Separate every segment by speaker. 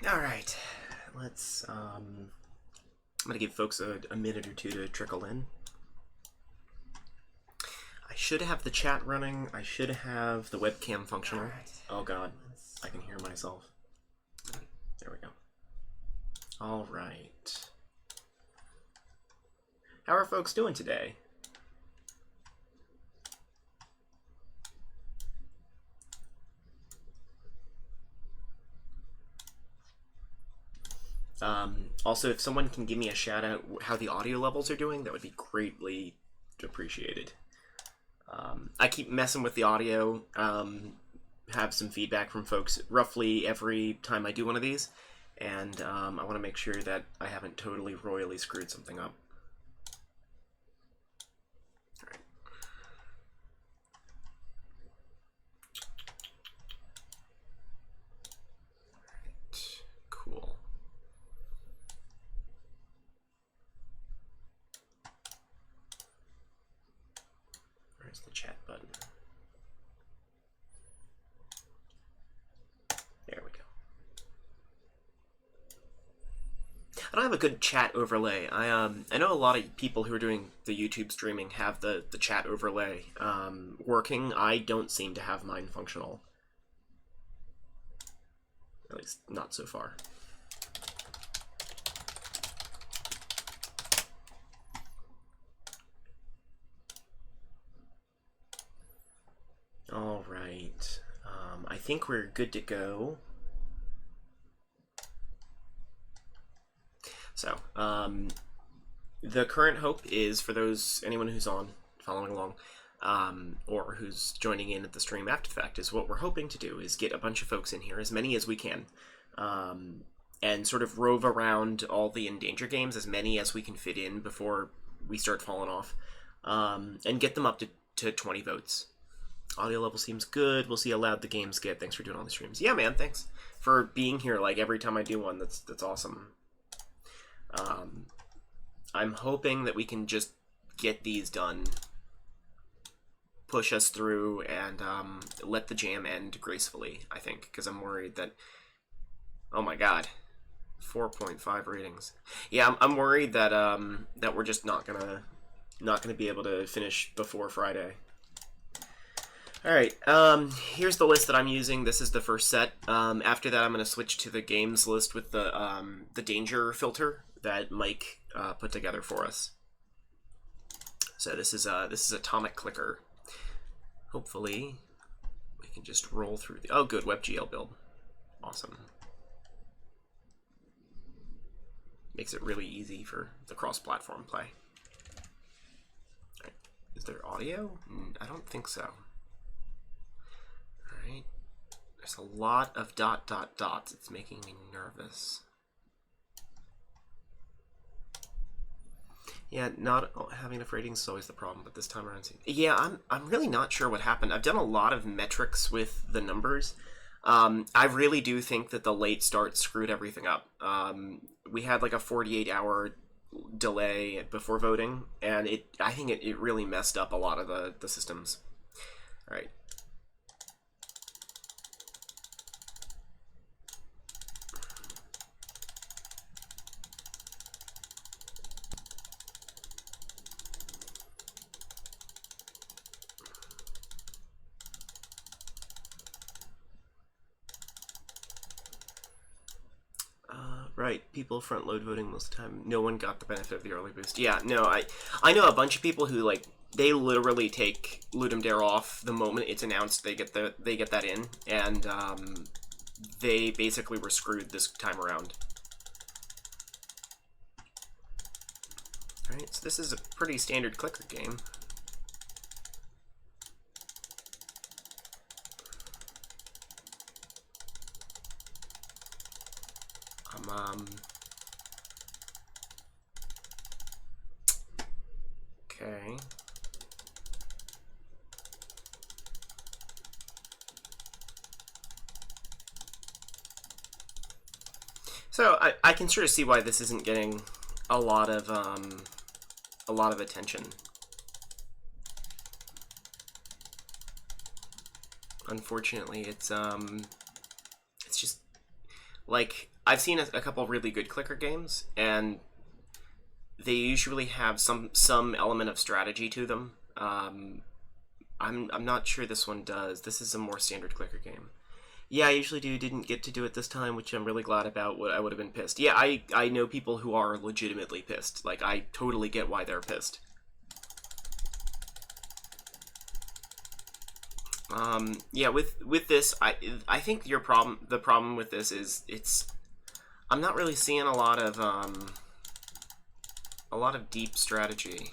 Speaker 1: All right, let's. I'm gonna give folks a minute or two to trickle in. I should have the chat running. I should have the webcam functional.
Speaker 2: Right.
Speaker 1: Oh God, I can hear myself. There we go. All right. How are folks doing today? Also, if someone can give me a shout out how the audio levels are doing, that would be greatly appreciated. I keep messing with the audio, have some feedback from folks roughly every time I do one of these, and I want to make sure that I haven't totally royally screwed something up. All right. Cool. Where's the chat button? There we go. I don't have a good chat overlay. I know a lot of people who are doing the YouTube streaming have the chat overlay working. I don't seem to have mine functional. At least not so far. All right. I think we're good to go. So, the current hope is for anyone who's following along, or who's joining in at the stream after the fact, is what we're hoping to do is get a bunch of folks in here, as many as we can, and sort of rove around all the Endanger games, as many as we can fit in before we start falling off, and get them up to 20 votes. Audio level seems good. We'll see how loud the games get. Thanks for doing all the streams. Yeah, man, thanks for being here like every time I do one. That's awesome. I'm hoping that we can just get these done, push us through, and let the jam end gracefully, I think, because I'm worried that, oh my god, 4.5 ratings. Yeah, I'm worried that that we're just not gonna be able to finish before Friday. All right, here's the list that I'm using. This is the first set. After that, I'm going to switch to the games list with the danger filter that Mike put together for us. So this is Atomic Clicker. Hopefully, we can just roll through the. Oh, good, WebGL build. Awesome. Makes it really easy for the cross-platform play. All right. Is there audio? I don't think so. Right. There's a lot of dots. It's making me nervous. Yeah, not having enough ratings is always the problem, but this time around, yeah, I'm really not sure what happened. I've done a lot of metrics with the numbers. I really do think that the late start screwed everything up. We had like a 48-hour delay before voting, and I think it really messed up a lot of the systems. All right. Right, people front load voting most of the time. No one got the benefit of the early boost. Yeah, no, I know a bunch of people who they literally take Ludum Dare off the moment it's announced. They get that in, and they basically were screwed this time around. All right, so this is a pretty standard clicker game. Okay. So I can sort of see why this isn't getting a lot of attention. Unfortunately, it's just like I've seen a couple really good clicker games, and they usually have some element of strategy to them. I'm not sure this one does. This is a more standard clicker game. Yeah, I usually do. Didn't get to do it this time, which I'm really glad about. I would have been pissed. Yeah, I know people who are legitimately pissed. Like, I totally get why they're pissed. Yeah, with this, I think the problem with this is I'm not really seeing a lot of deep strategy.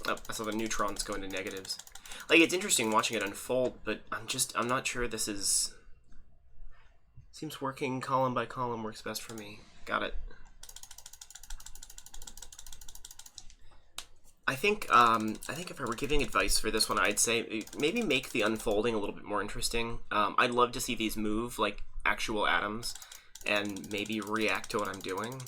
Speaker 1: Oh, I saw the neutrons go into negatives. Like, it's interesting watching it unfold, but I'm not sure this is... Seems working column by column works best for me. Got it. I think if I were giving advice for this one, I'd say maybe make the unfolding a little bit more interesting. I'd love to see these move like actual atoms and maybe react to what I'm doing.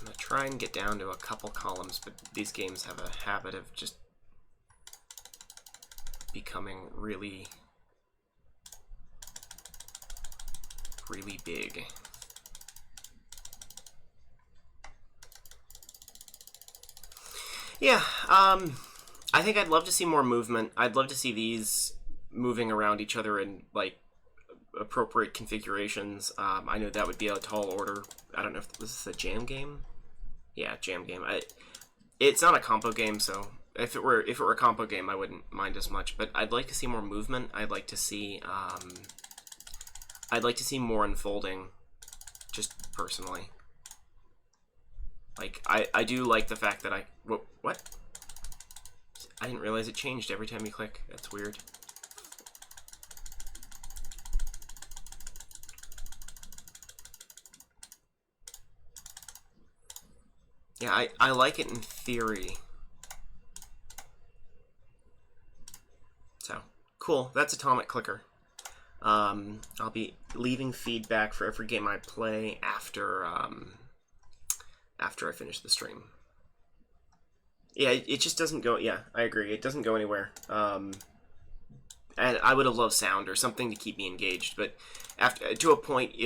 Speaker 1: I'm going to try and get down to a couple columns, but these games have a habit of just becoming really big. Yeah, I think I'd love to see more movement. I'd love to see these moving around each other in, like, appropriate configurations. I know that would be a tall order. I don't know if this is a jam game. Yeah, jam game. It's not a compo game, so if it were a compo game, I wouldn't mind as much. But I'd like to see more movement. I'd like to see more unfolding, just personally. Like, I do like the fact that what? I didn't realize it changed every time you click. That's weird. Yeah, I like it in theory. So, cool. That's Atomic Clicker. I'll be leaving feedback for every game I play after I finish the stream. Yeah, it just doesn't go. Yeah, I agree. It doesn't go anywhere. And I would have loved sound or something to keep me engaged, but to a point,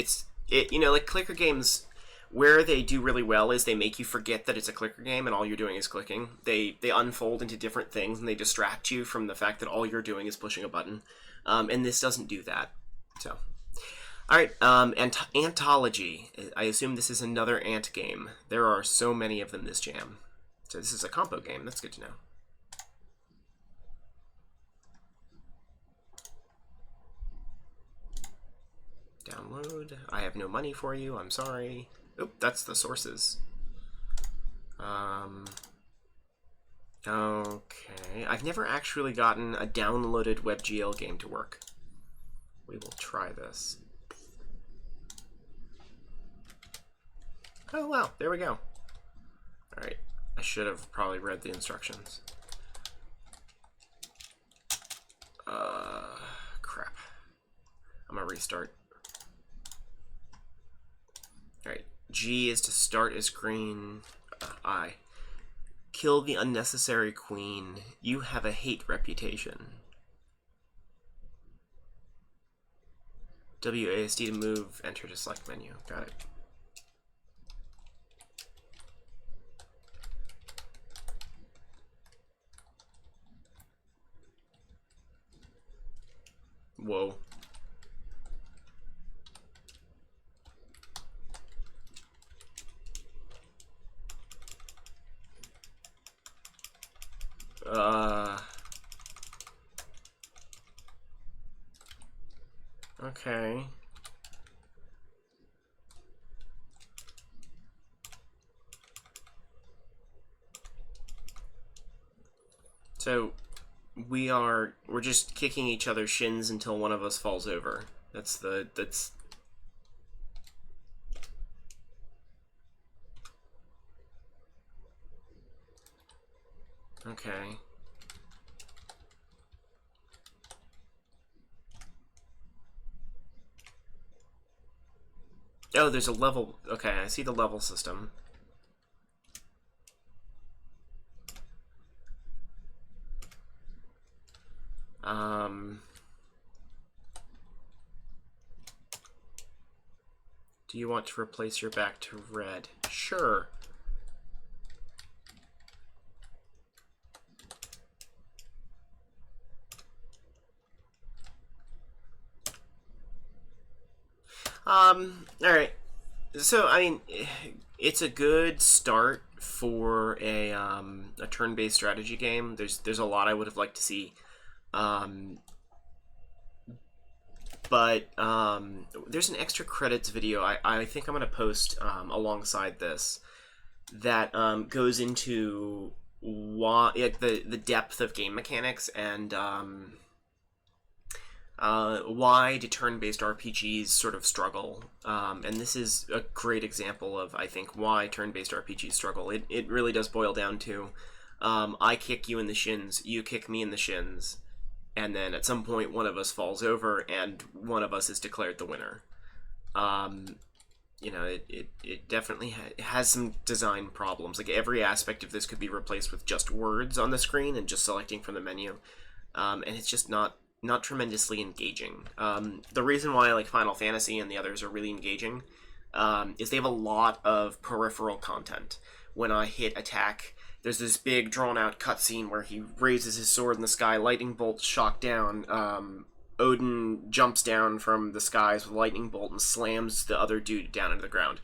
Speaker 1: like clicker games, where they do really well is they make you forget that it's a clicker game and all you're doing is clicking. They unfold into different things and they distract you from the fact that all you're doing is pushing a button. And this doesn't do that. So, all right. Anthology. I assume this is another ant game. There are so many of them this jam. So this is a compo game. That's good to know. Download. I have no money for you. I'm sorry. Oop, that's the sources. Okay. I've never actually gotten a downloaded WebGL game to work. We will try this. Oh, wow. There we go. All right. I should have probably read the instructions. Crap. I'm gonna restart. Alright, G is to start as green. I. Kill the unnecessary queen. You have a hate reputation. WASD to move. Enter to select menu. Got it. Whoa. Okay. So we're just kicking each other's shins until one of us falls over. That's Okay. Oh, there's a level. Okay, I see the level system. Do you want to replace your back to red? Sure. Alright. So, I mean, it's a good start for a turn-based strategy game. There's a lot I would have liked to see. But there's an extra credits video I think I'm going to post alongside this that goes into why the depth of game mechanics and why do turn-based RPGs sort of struggle. And this is a great example of, I think, why turn-based RPGs struggle. It really does boil down to I kick you in the shins, you kick me in the shins, and then at some point one of us falls over and one of us is declared the winner. You know, it definitely has some design problems. Like, every aspect of this could be replaced with just words on the screen and just selecting from the menu. And it's just not tremendously engaging. The reason why like Final Fantasy and the others are really engaging is they have a lot of peripheral content. When I hit attack, there's this big drawn-out cutscene where he raises his sword in the sky, lightning bolts shock down, Odin jumps down from the skies with a lightning bolt and slams the other dude down into the ground.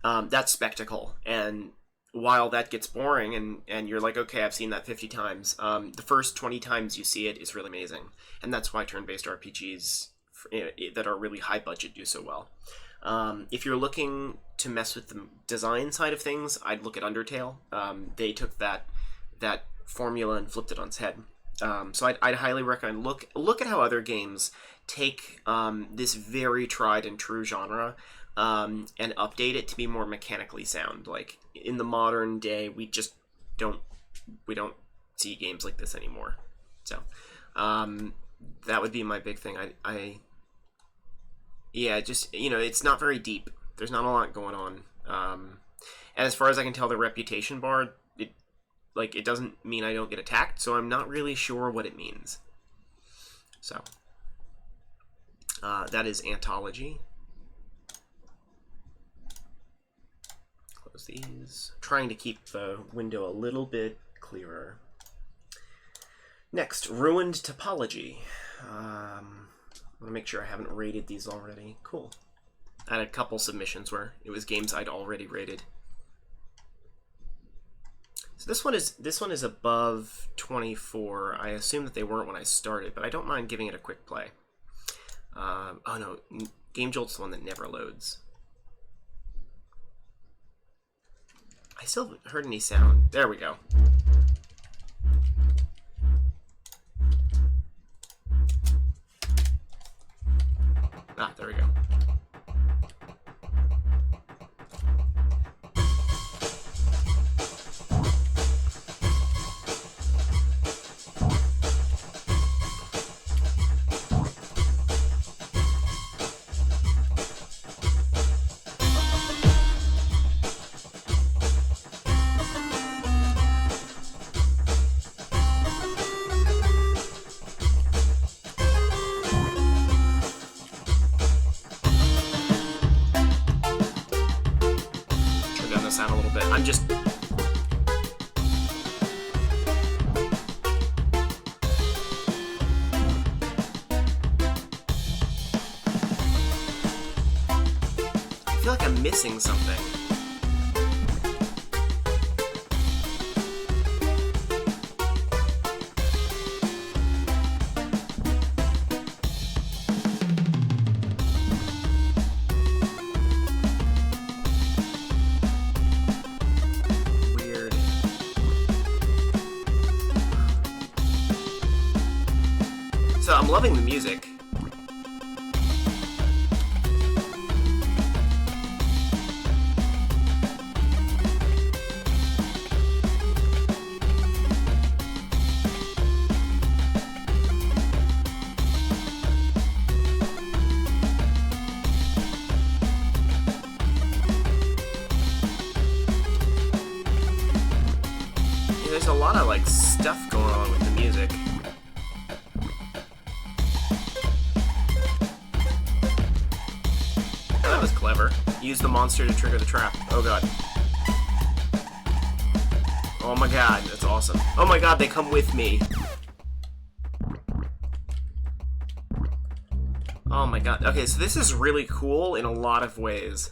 Speaker 1: That's spectacle, and while that gets boring and you're like, okay, I've seen that 50 times, the first 20 times you see it is really amazing. And that's why turn-based RPGs that are really high budget do so well. If you're looking to mess with the design side of things, I'd look at Undertale. They took that formula and flipped it on its head. So I'd highly recommend look at how other games take this very tried and true genre and update it to be more mechanically sound. Like, in the modern day, we don't see games like this anymore. So that would be my big thing. Yeah, just, you know, it's not very deep. There's not a lot going on. And as far as I can tell, the reputation bar, it doesn't mean I don't get attacked, so I'm not really sure what it means. So that is Anthology. Close these. Trying to keep the window a little bit clearer. Next, Ruined Topology. I want to make sure I haven't rated these already. Cool. I had a couple submissions where it was games I'd already rated. So this one is above 24. I assume that they weren't when I started, but I don't mind giving it a quick play. Oh no, Game Jolt's the one that never loads. I still haven't heard any sound. There we go. Ah, there we go. Sound a little bit. I'm just... I feel like I'm missing something. So I'm loving the music. there's a lot of, like, stuff going on with the music. Oh, that was clever. Use the monster to trigger the trap. Oh god. Oh my god, that's awesome. Oh my god, they come with me. Oh my god. Okay, so this is really cool in a lot of ways.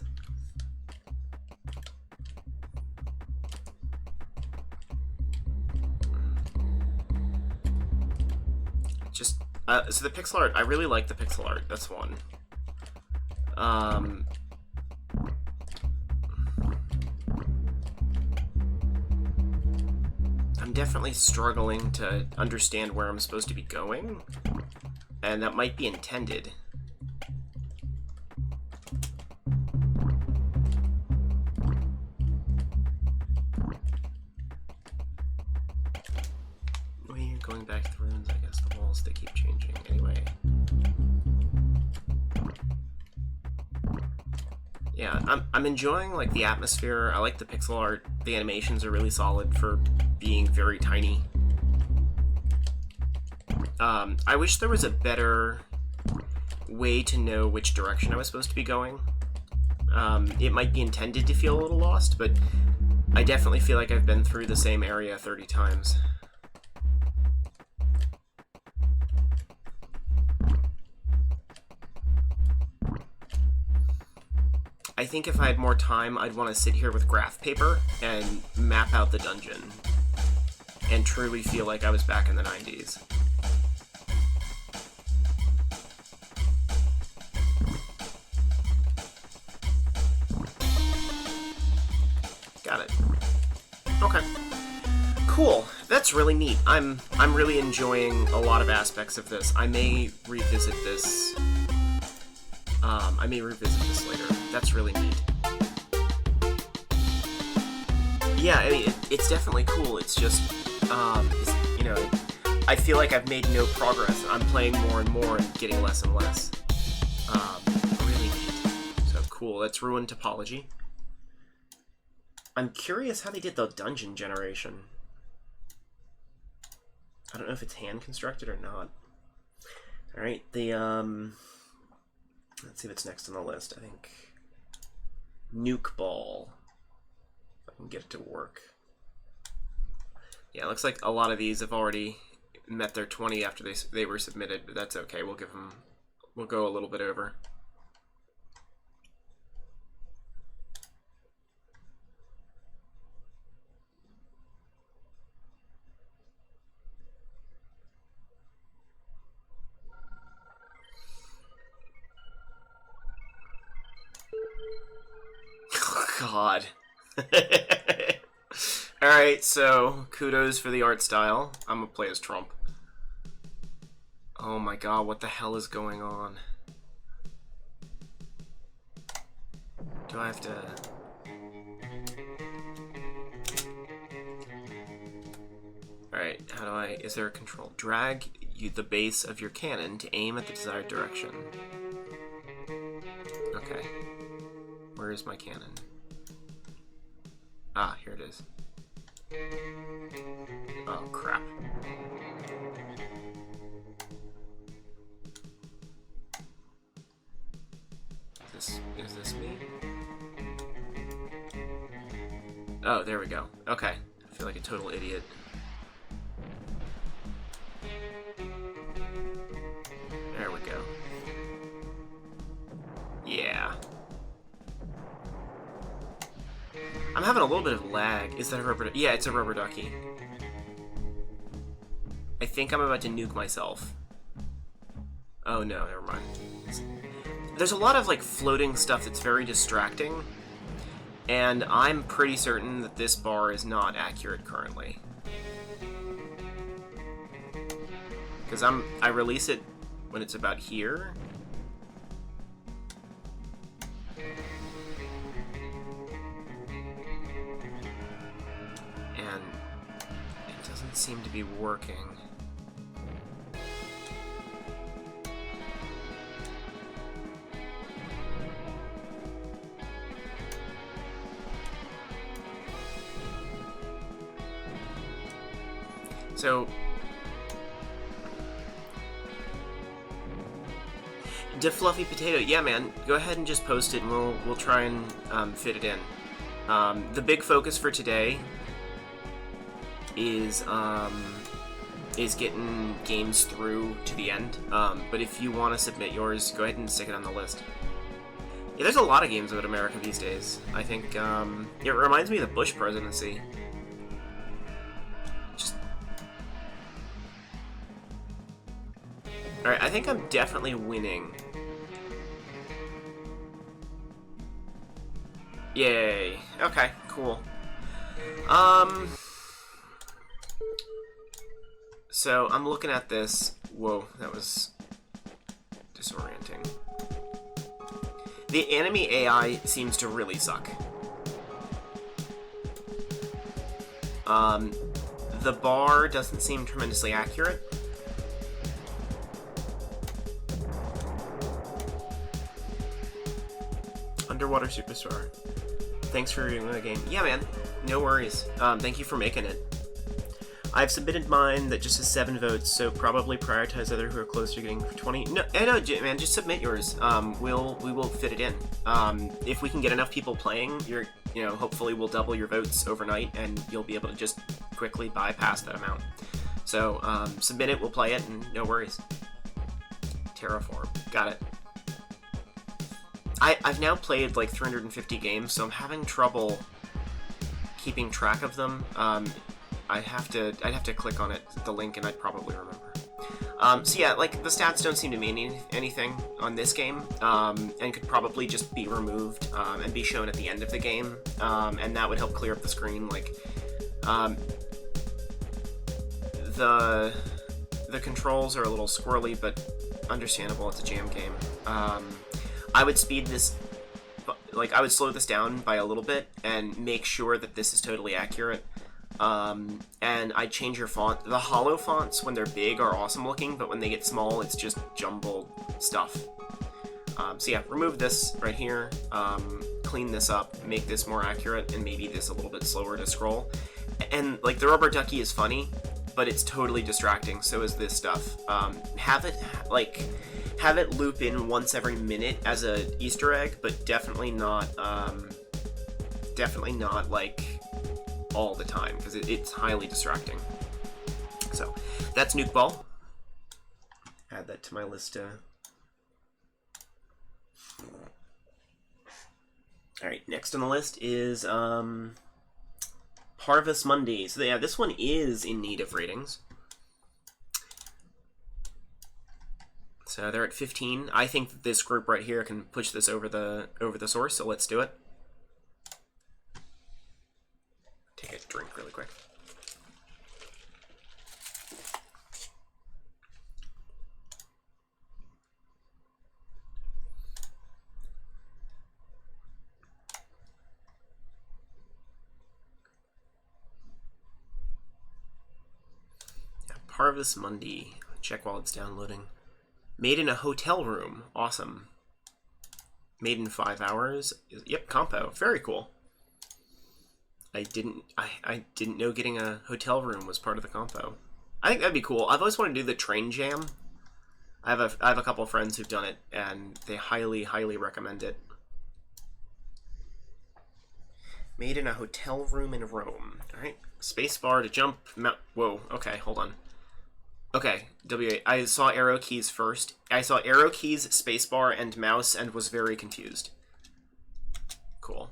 Speaker 1: Just, so the pixel art, I really like the pixel art, that's one. I'm definitely struggling to understand where I'm supposed to be going, and that might be intended. We're going back to the ruins, I guess the walls, they keep changing anyway. Yeah, I'm enjoying, like, the atmosphere. I like the pixel art. The animations are really solid for being very tiny. I wish there was a better way to know which direction I was supposed to be going. It might be intended to feel a little lost, but I definitely feel like I've been through the same area 30 times. I think if I had more time, I'd want to sit here with graph paper and map out the dungeon and truly feel like I was back in the 90s. Got it. Okay. Cool. That's really neat. I'm really enjoying a lot of aspects of this. I may revisit this. Later. That's really neat. Yeah, I mean, it's definitely cool. It's just, you know, I feel like I've made no progress. I'm playing more and more and getting less and less. Really neat. So cool. That's Ruin Topology. I'm curious how they did the dungeon generation. I don't know if it's hand constructed or not. Alright, the, let's see what's next on the list. I think Nuke Ball. If I can get it to work. Yeah, it looks like a lot of these have already met their 20 after they were submitted, but that's okay. We'll go a little bit over. God. Alright, so kudos for the art style. I'm gonna play as Trump. Oh my god, what the hell is going on? Do I have to... Alright, how do I... Is there a control? Drag the base of your cannon to aim at the desired direction. Okay. Where is my cannon? Ah, here it is. Oh, crap. Is this me? Oh, there we go. Okay. I feel like a total idiot. There we go. Yeah. I'm having a little bit of lag. Is that a rubber ducky? Yeah, it's a rubber ducky. I think I'm about to nuke myself. Oh no, never mind. There's a lot of like floating stuff that's very distracting, and I'm pretty certain that this bar is not accurate currently. Because I release it when it's about here. And it doesn't seem to be working. So, De Fluffy Potato, yeah, man, go ahead and just post it, and we'll try and fit it in. The big focus for today is getting games through to the end. But if you want to submit yours, go ahead and stick it on the list. Yeah, there's a lot of games about America these days. I think it reminds me of the Bush presidency. Alright, I think I'm definitely winning. Yay. Okay, cool. So, I'm looking at this. Whoa, that was disorienting. The enemy AI seems to really suck. The bar doesn't seem tremendously accurate. Underwater Superstar. Thanks for reading the game. Yeah, man. No worries. Thank you for making it. I've submitted mine that just has 7 votes, so probably prioritize other who are close to getting 20. No, man, just submit yours. We will fit it in. If we can get enough people playing, hopefully we'll double your votes overnight, and you'll be able to just quickly bypass that amount. So submit it, we'll play it, and no worries. Terraform, got it. I've now played like 350 games, so I'm having trouble keeping track of them. I'd have to click on it, the link, and I'd probably remember. So yeah, like the stats don't seem to mean anything on this game, and could probably just be removed and be shown at the end of the game, and that would help clear up the screen. Like the controls are a little squirrely, but understandable. It's a jam game. I would speed this, like I would slow this down by a little bit and make sure that this is totally accurate. And I'd change your font. The hollow fonts, when they're big, are awesome looking, but when they get small, it's just jumbled stuff. So yeah, remove this right here, clean this up, make this more accurate, and maybe this a little bit slower to scroll. And like the rubber ducky is funny, but it's totally distracting. So is this stuff. Have it loop in once every minute as a Easter egg, but definitely not like all the time, because it's highly distracting. So that's Nuke Ball. Add that to my list. Alright, next on the list is Parvus Mundi. So yeah, this one is in need of ratings. So they're at 15. I think that this group right here can push this over the source, so let's do it. Take a drink really quick. Yeah, Parvus Mundi. Check while it's downloading. Made in a hotel room. Awesome. Made in 5 hours. Yep, compo. Very cool. I didn't know getting a hotel room was part of the compo. I think that'd be cool. I've always wanted to do the train jam. I have a couple of friends who've done it, and they highly recommend it. Made in a hotel room in Rome. All right. Spacebar to jump. Whoa. Okay, hold on. Okay, W8. I saw arrow keys first. I saw arrow keys, spacebar, and mouse, and was very confused. Cool.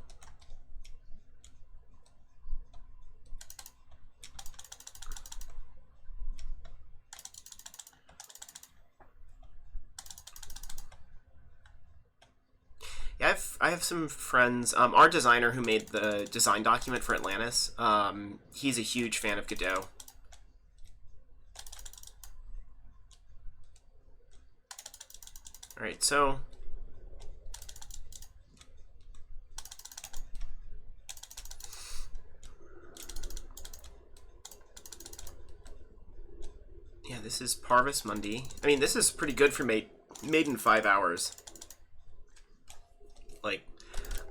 Speaker 1: Yeah, I have some friends. Our designer who made the design document for Atlantis, he's a huge fan of Godot. Alright, so yeah, this is Parvus Mundi. I mean, this is pretty good for made in 5 hours. Like,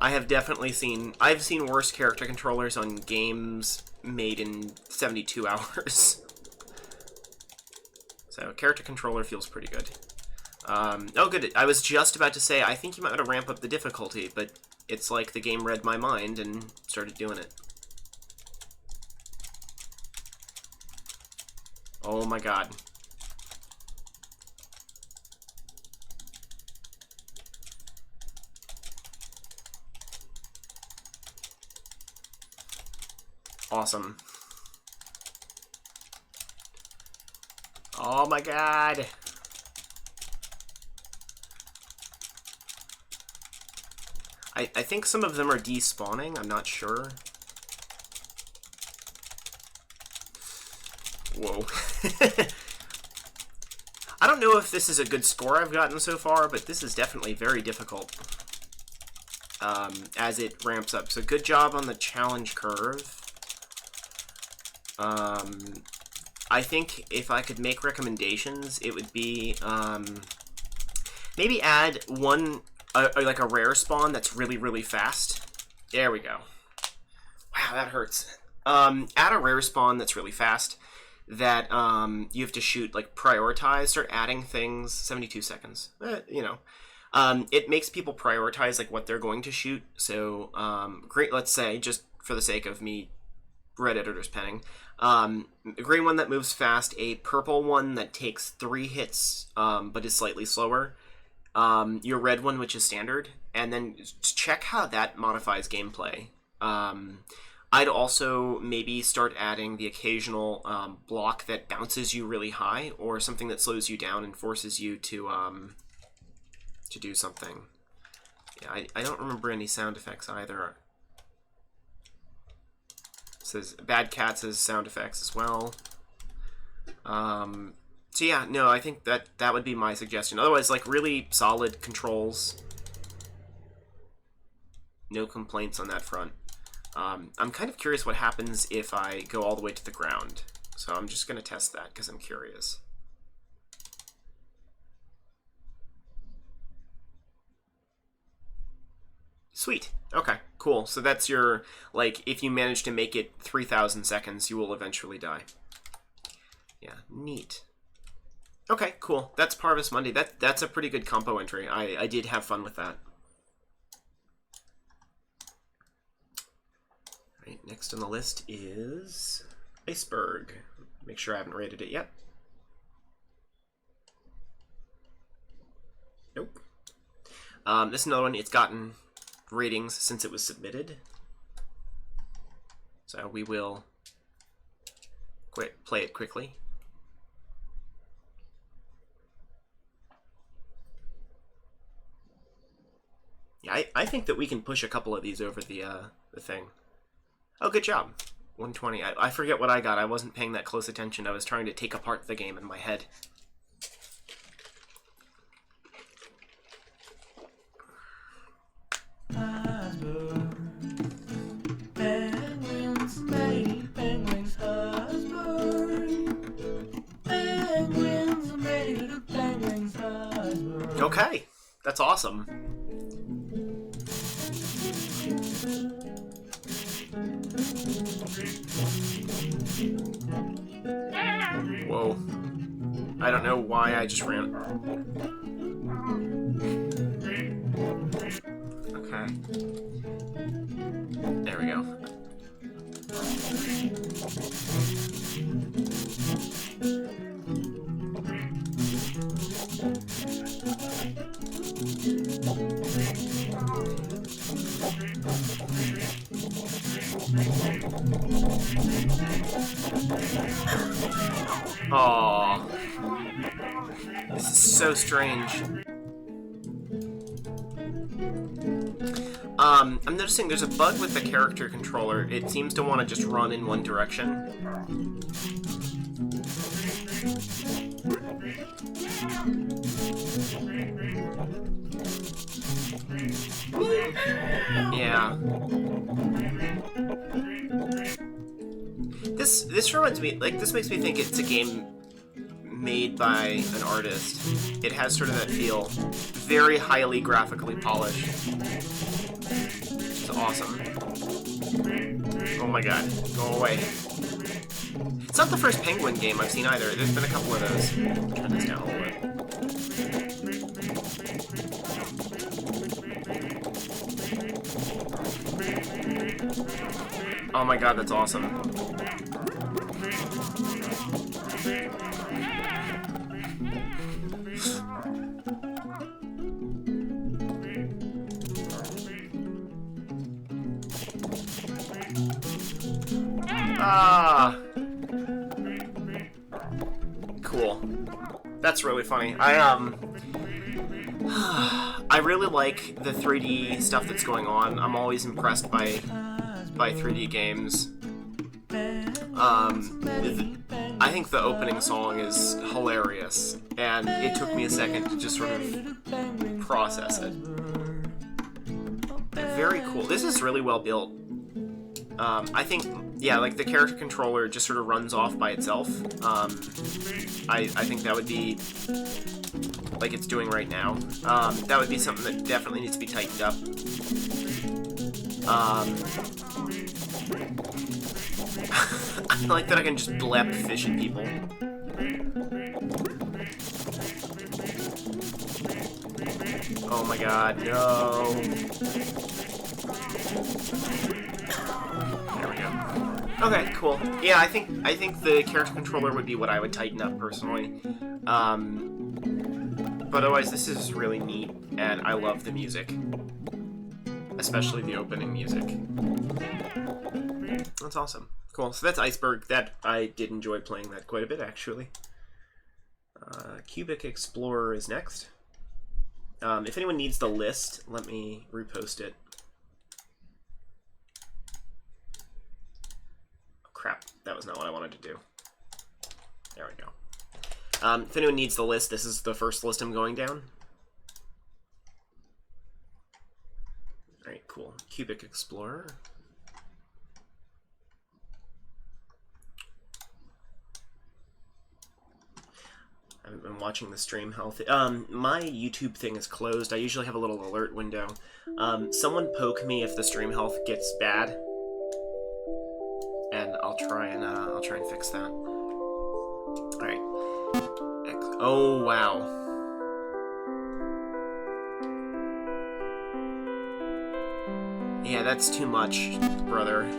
Speaker 1: I've seen worse character controllers on games made in 72 hours. So, character controller feels pretty good. Oh, good. I was just about to say, I think you might want to ramp up the difficulty, but it's like the game read my mind and started doing it. Oh my god. Awesome. Oh my god. I think some of them are despawning, I'm not sure. Whoa. I don't know if this is a good score I've gotten so far, but this is definitely very difficult as it ramps up. So good job on the challenge curve. I think if I could make recommendations, it would be maybe add one, like a rare spawn that's really, really fast. There we go. Wow, that hurts. Add a rare spawn that's really fast that you have to shoot, like prioritize, start adding things, 72 seconds, you know. It makes people prioritize like what they're going to shoot. So great, let's say, just for the sake of me red editor's penning, a green one that moves fast, a purple one that takes 3 hits but is slightly slower, your red one which is standard, and then check how that modifies gameplay. I'd also maybe start adding the occasional block that bounces you really high, or something that slows you down and forces you to do something. Yeah, I don't remember any sound effects either. It says Bad Cat says sound effects as well. So yeah, no, I think that would be my suggestion. Otherwise, like, really solid controls. No complaints on that front. I'm kind of curious what happens if I go all the way to the ground. So I'm just going to test that because I'm curious. Sweet. Okay, cool. So that's your, like, if you manage to make it 3,000 seconds, you will eventually die. Yeah, neat. Okay, cool. That's Parvis Monday. That's a pretty good compo entry. I did have fun with that. Right, next on the list is Iceberg. Make sure I haven't rated it yet. Nope. This is another one. It's gotten ratings since it was submitted. So we will play it quickly. Yeah, I think that we can push a couple of these over the thing. Oh, good job. 120. I forget what I got. I wasn't paying that close attention. I was trying to take apart the game in my head.
Speaker 2: Iceberg. Penguins, lady penguins, iceberg. Penguins, lady little penguins, iceberg.
Speaker 1: Okay, that's awesome. Whoa. I don't know why I just ran. Okay. There we go. Aww. This is so strange. I'm noticing there's a bug with the character controller. It seems to want to just run in one direction. Yeah. This reminds me, like, this makes me think it's a game made by an artist. It has sort of that feel. Very highly graphically polished. It's awesome. Oh my god. Go away. It's not the first Penguin game I've seen either. There's been a couple of those. Turn this down a little bit. Oh my god, that's awesome. Ah! Cool. That's really funny. I really like the 3D stuff that's going on. I'm always impressed by 3D games. I think the opening song is hilarious, and it took me a second to just sort of process it. Very cool. This is really well built. I think, yeah, like the character controller just sort of runs off by itself. I think that would be, like it's doing right now, that would be something that definitely needs to be tightened up. I like that I can just blep fish at people. Oh my god, no. There we go. Okay, cool. Yeah, I think the character controller would be what I would tighten up personally. But otherwise, this is really neat, and I love the music. Especially the opening music. That's awesome. Cool. So that's Iceberg. That I did enjoy playing that quite a bit, actually. Cubic Explorer is next. If anyone needs the list, let me repost it. Oh, crap. That was not what I wanted to do. There we go. If anyone needs the list, this is the first list I'm going down. Alright, cool. Cubic Explorer. I haven't been watching the stream health. My YouTube thing is closed. I usually have a little alert window. Someone poke me if the stream health gets bad, and I'll try and fix that. All right. Oh wow. Yeah, that's too much, brother.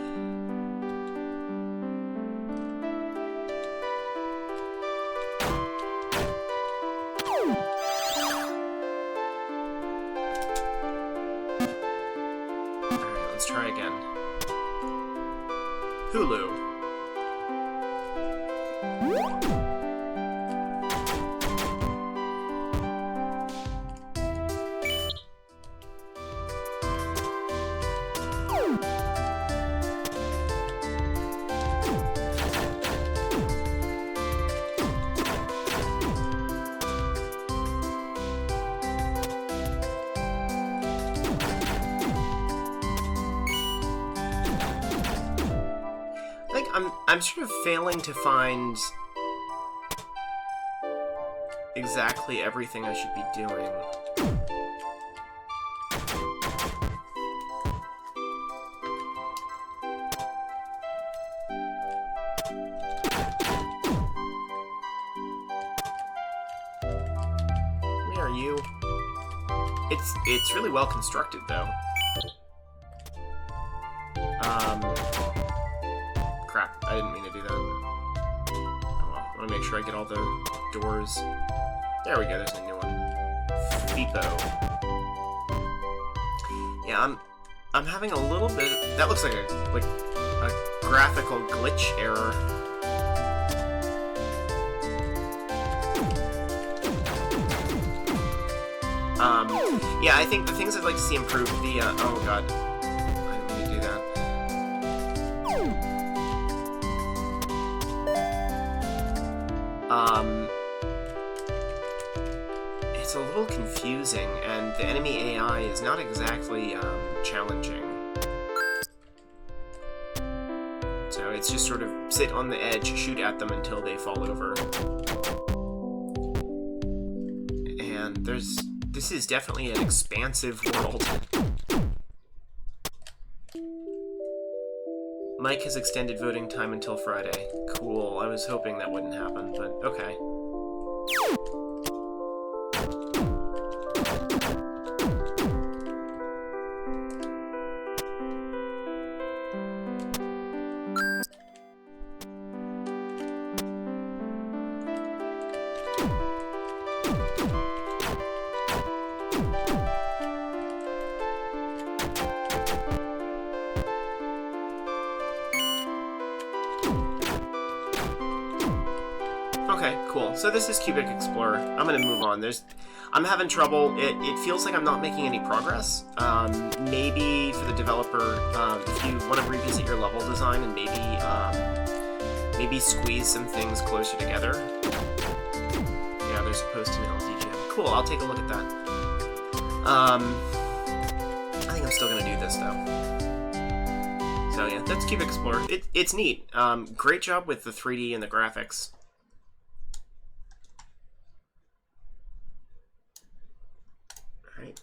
Speaker 1: Try again. Hulu. I'm sort of failing to find exactly everything I should be doing. Where are you? It's really well constructed though. Crap, I didn't mean to do that. Oh well, I want to make sure I get all the doors. There we go, there's a new one. FIPO. Yeah, I'm having a little bit. That looks like a graphical glitch error. Yeah, I think the things I'd like to see improved, oh god. I didn't mean to do that. It's a little confusing, and the enemy AI is not exactly, challenging. So it's just sort of sit on the edge, shoot at them until they fall over. And this is definitely an expansive world. Mike has extended voting time until Friday. Cool. I was hoping that wouldn't happen, but okay. Okay, cool. So this is Cubic Explorer. I'm gonna move on. I'm having trouble. It feels like I'm not making any progress. Maybe for the developer, if you want to revisit your level design and maybe squeeze some things closer together. Yeah, there's a post in LD Jam. Cool. I'll take a look at that. I think I'm still gonna do this though. So yeah, that's Cubic Explorer. It's neat. Great job with the 3D and the graphics. Right.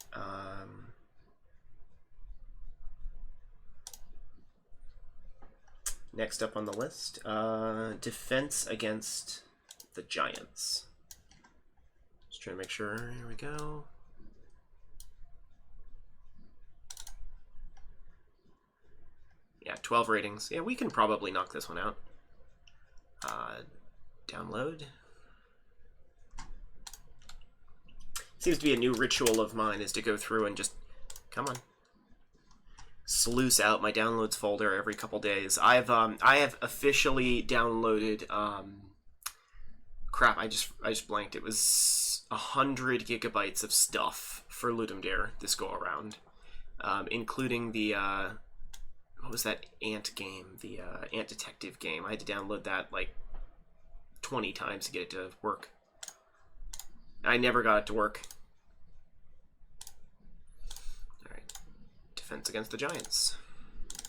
Speaker 1: Next up on the list, defense against the Giants. Just trying to make sure. Here we go. Yeah, 12 ratings. Yeah, we can probably knock this one out. Download. Seems to be a new ritual of mine is to go through and just, come on, sluice out my downloads folder every couple days. I have officially downloaded, crap, I just blanked. It was 100 gigabytes of stuff for Ludum Dare this go around, including the, what was that ant game, the ant detective game. I had to download that like 20 times to get it to work. I never got it to work. Alright. Defense against the Giants.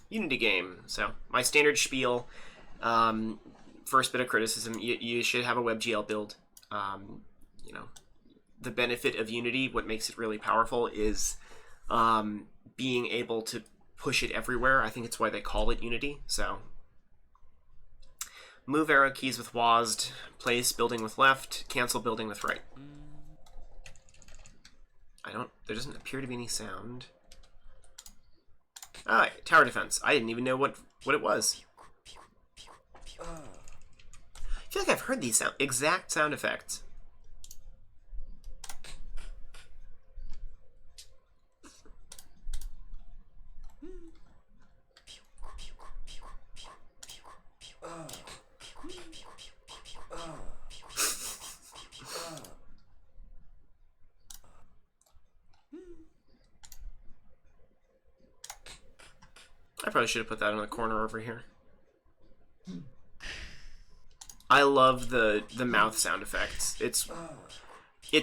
Speaker 1: Unity game. So, my standard spiel. First bit of criticism. You should have a WebGL build. You know, the benefit of Unity, what makes it really powerful, is being able to push it everywhere. I think it's why they call it Unity. So, move arrow keys with WASD. Place building with left. Cancel building with right. There doesn't appear to be any sound. Alright, tower defense. I didn't even know what it was. I feel like I've heard these exact sound effects. I probably should have put that in the corner over here. I love the mouth sound effects. It's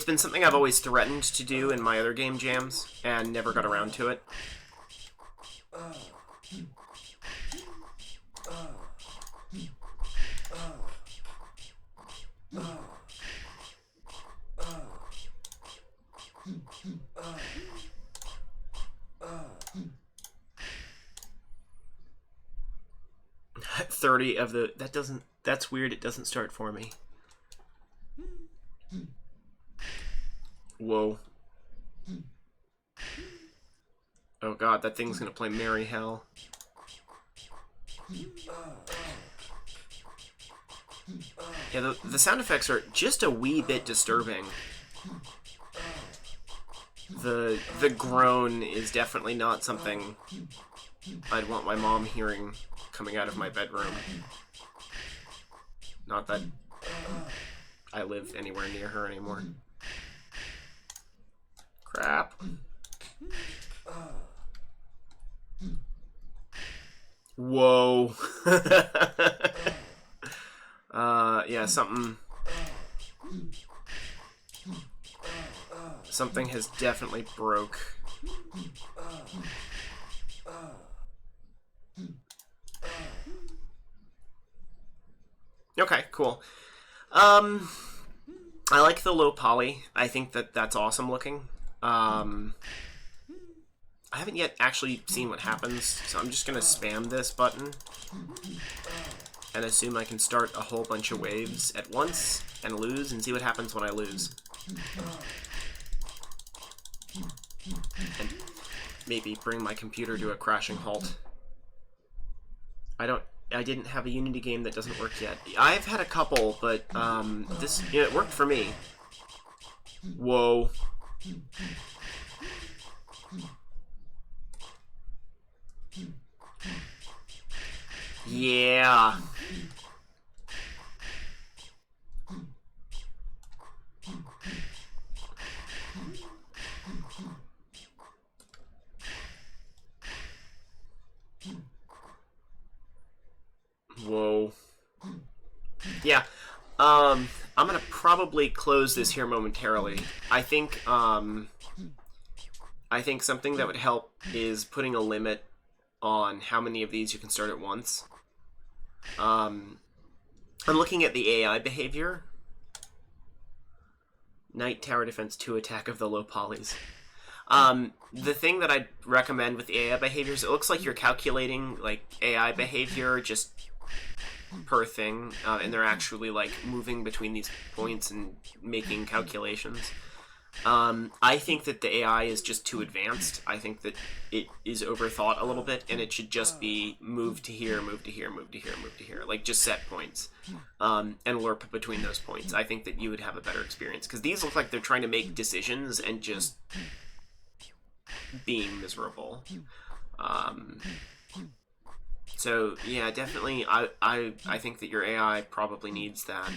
Speaker 1: been something I've always threatened to do in my other game jams and never got around to it. That's weird, it doesn't start for me. Whoa. Oh god, that thing's gonna play Merry Hell. Yeah, the sound effects are just a wee bit disturbing. The groan is definitely not something I'd want my mom hearing coming out of my bedroom. Not that I live anywhere near her anymore. Crap. Whoa. Yeah, something has definitely broke. Okay, cool. I like the low poly. I think that's awesome looking. I haven't yet actually seen what happens, so I'm just gonna spam this button and assume I can start a whole bunch of waves at once and lose and see what happens when I lose. And maybe bring my computer to a crashing halt. I didn't have a Unity game that doesn't work yet. I've had a couple, but this, it worked for me. Whoa. Yeah. Whoa. Yeah. I'm gonna probably close this here momentarily. I think something that would help is putting a limit on how many of these you can start at once. I'm looking at the AI behavior. Knight, Tower Defense 2, Attack of the Low Polys. The thing that I'd recommend with the AI behavior is it looks like you're calculating like AI behavior just per thing, and they're actually like moving between these points and making calculations. I think that the AI is just too advanced. I think that it is overthought a little bit, and it should just be move to here, move to here, move to here, move to here. Like, just set points, and lerp between those points. I think that you would have a better experience, because these look like they're trying to make decisions and just being miserable. So yeah, definitely. I think that your AI probably needs that.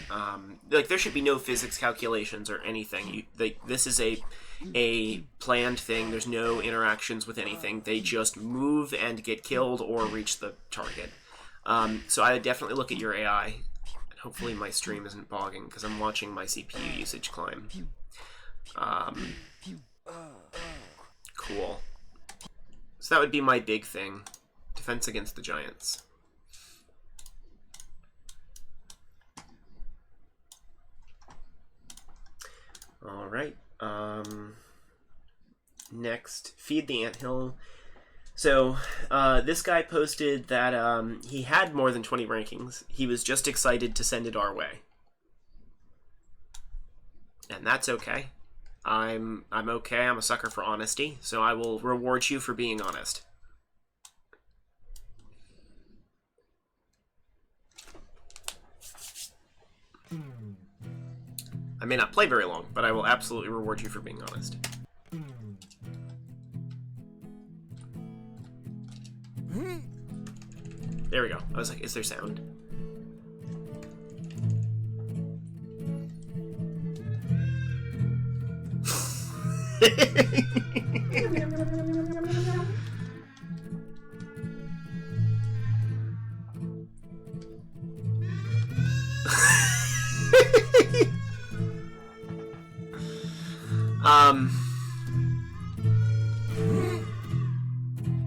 Speaker 1: Like, there should be no physics calculations or anything. This is a planned thing. There's no interactions with anything. They just move and get killed or reach the target. So I would definitely look at your AI. And hopefully my stream isn't bogging because I'm watching my CPU usage climb. Cool. So that would be my big thing. Defense against the Giants. All right. Next, Feed the Anthill. So this guy posted that he had more than 20 rankings. He was just excited to send it our way. And that's okay. I'm okay. I'm a sucker for honesty, so I will reward you for being honest. I may not play very long, but I will absolutely reward you for being honest. There we go. I was like, is there sound?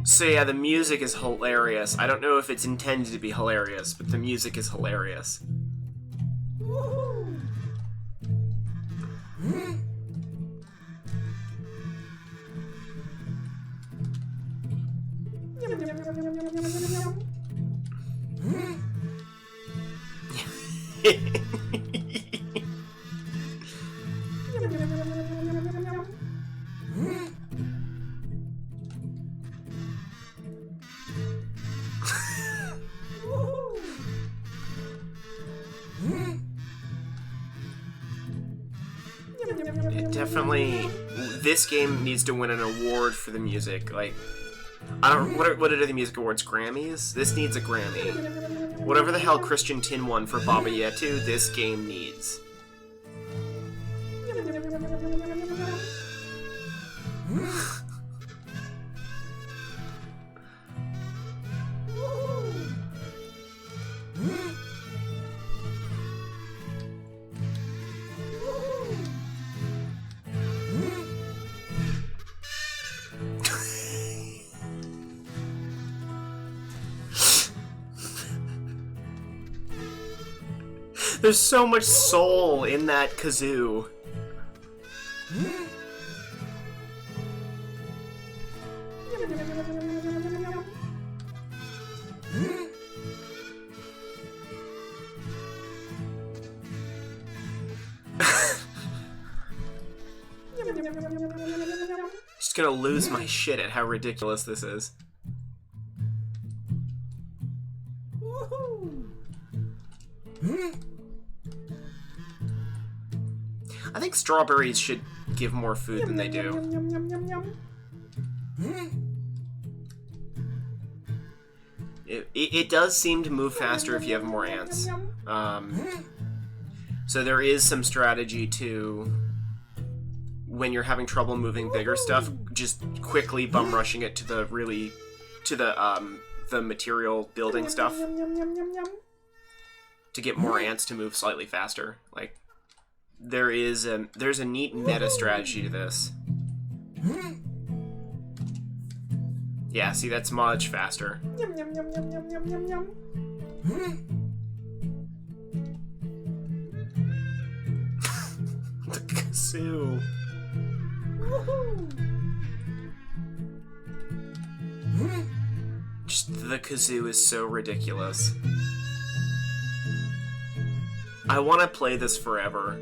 Speaker 1: So yeah, the music is hilarious. I don't know if it's intended to be hilarious, but the music is hilarious. It definitely, this game needs to win an award for the music. Like, I don't, what are the music awards? Grammys? This needs a Grammy. Whatever the hell Christian Tin won for Baba Yetu, this game needs. There's so much soul in that kazoo. Just gonna lose my shit at how ridiculous this is. I think strawberries should give more food than they do. It does seem to move faster if you have more ants. So there is some strategy to, when you're having trouble moving bigger stuff, just quickly bum rushing it to the material building stuff to get more ants to move slightly faster. Like, there's a neat meta strategy to this. Yeah, see, that's much faster. The kazoo. Just the kazoo is so ridiculous. I want to play this forever.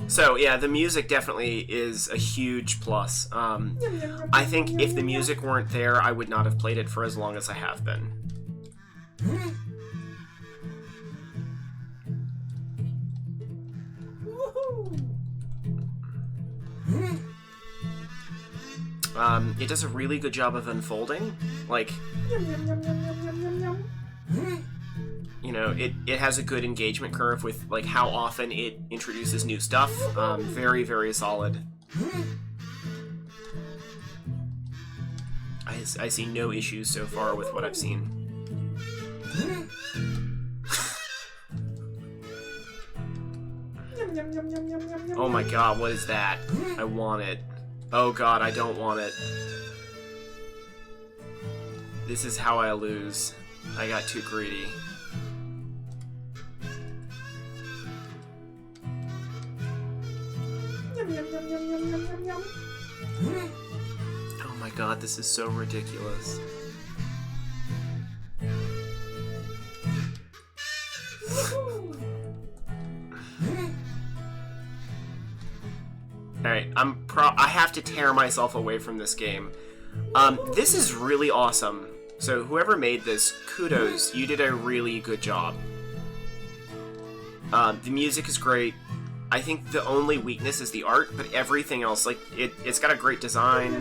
Speaker 1: So yeah, the music definitely is a huge plus. I think if the music weren't there, I would not have played it for as long as I have been. It does a really good job of unfolding. Like, you know, it has a good engagement curve with, like, how often it introduces new stuff. Very, very solid. I see no issues so far with what I've seen. Oh my god, what is that? I want it. Oh god, I don't want it. This is how I lose. I got too greedy. Oh my god, this is so ridiculous. Alright, I have to tear myself away from this game. This is really awesome. So whoever made this, kudos, you did a really good job. The music is great. I think the only weakness is the art, but everything else, like, it's got a great design.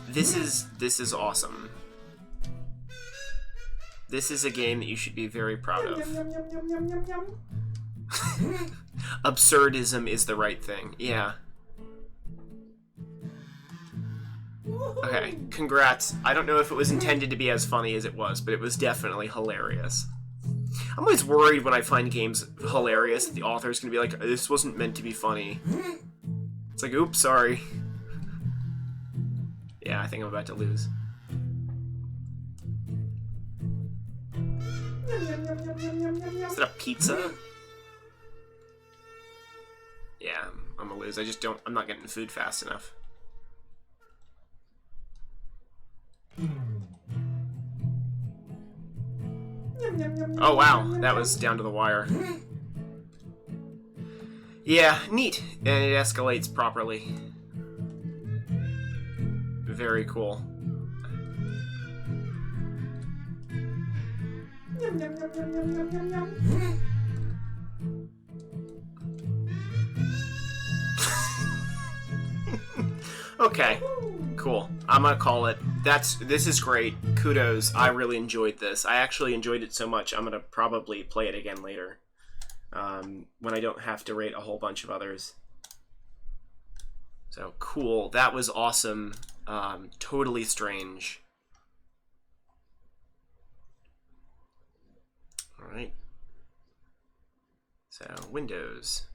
Speaker 1: This is awesome. This is a game that you should be very proud of. Absurdism is the right thing. Yeah. Okay, congrats. I don't know if it was intended to be as funny as it was, but it was definitely hilarious. I'm always worried when I find games hilarious that the author's gonna be like, this wasn't meant to be funny. It's like, oops, sorry. Yeah, I think I'm about to lose. Is that a pizza? Yeah, I'm gonna lose. I'm not getting food fast enough. Oh wow, that was down to the wire. Yeah, neat. And it escalates properly. Very cool. Okay, cool. I'm gonna call it. This is great. Kudos. I really enjoyed this. I actually enjoyed it so much, I'm gonna probably play it again later. When I don't have to rate a whole bunch of others. So, cool. That was awesome. Totally strange. Alright. So, Windows.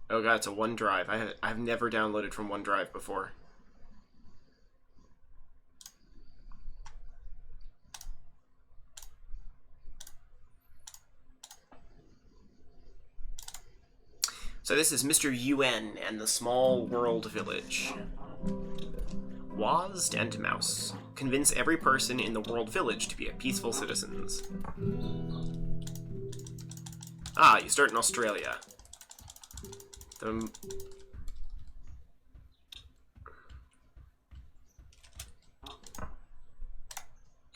Speaker 1: Oh god, it's a OneDrive. I've never downloaded from OneDrive before. So this is Mr. UN and the Small World Village. Wazd and Mouse. Convince every person in the world village to be a peaceful citizens. Ah, you start in Australia. Can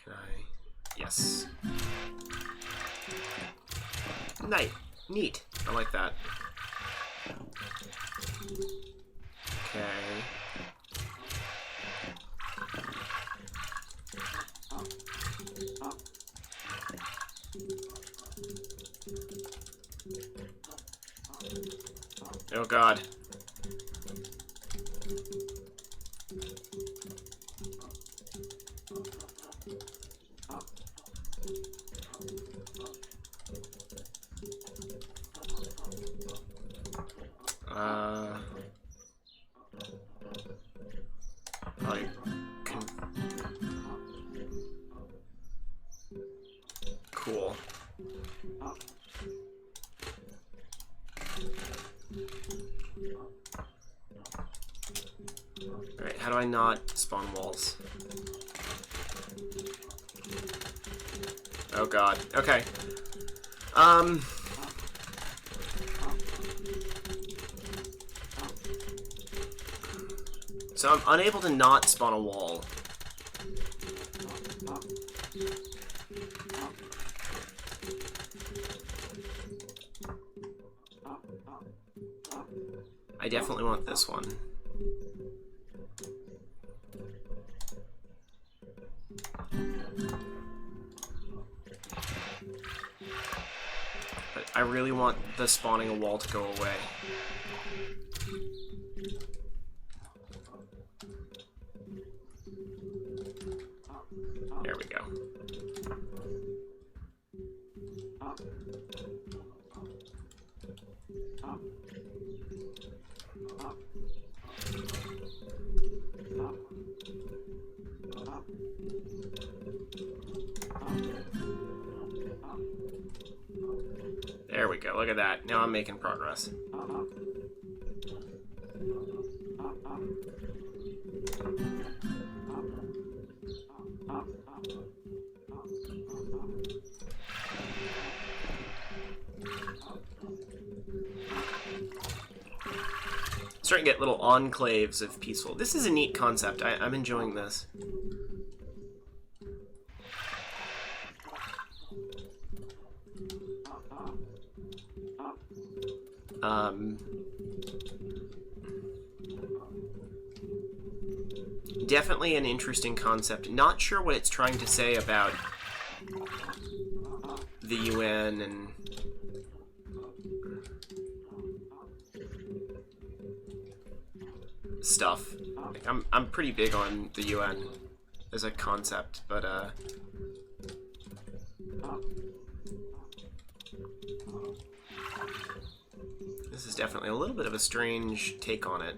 Speaker 1: I? Yes. Neat. I like that. Okay. Oh god. I can... Cool. Alright, how do I not spawn walls? Oh god. Okay. So I'm unable to not spawn a wall. I definitely want this one. But I really want the spawning a wall to go away. There we go. There we go, look at that. Now I'm making progress. Starting to get little enclaves of peaceful. This is a neat concept. I'm enjoying this. Definitely an interesting concept. Not sure what it's trying to say about the UN and stuff. Like, I'm pretty big on the UN as a concept, but this is definitely a little bit of a strange take on it.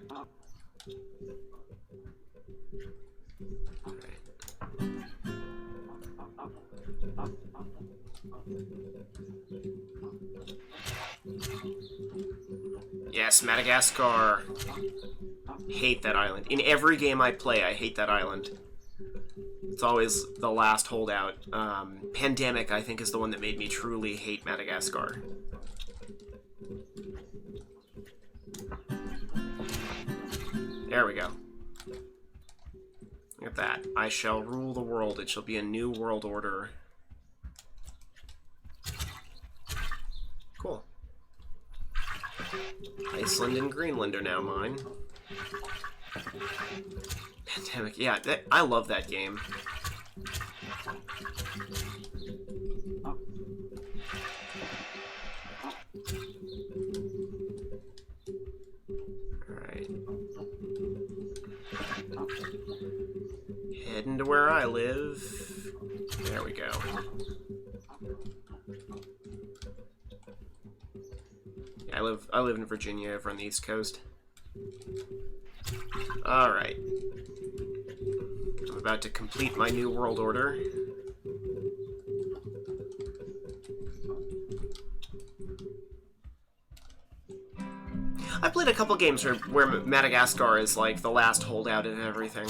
Speaker 1: Yes, Madagascar. Hate that island. In every game I play, I hate that island. It's always the last holdout. Pandemic, I think, is the one that made me truly hate Madagascar. There we go. Look at that. I shall rule the world. It shall be a new world order. Cool. Iceland and Greenland are now mine. Pandemic, yeah, I love that game. Alright. Heading to where I live. There we go. I live in Virginia over on the East Coast. Alright. I'm about to complete my new world order. I played a couple games where Madagascar is like the last holdout of everything.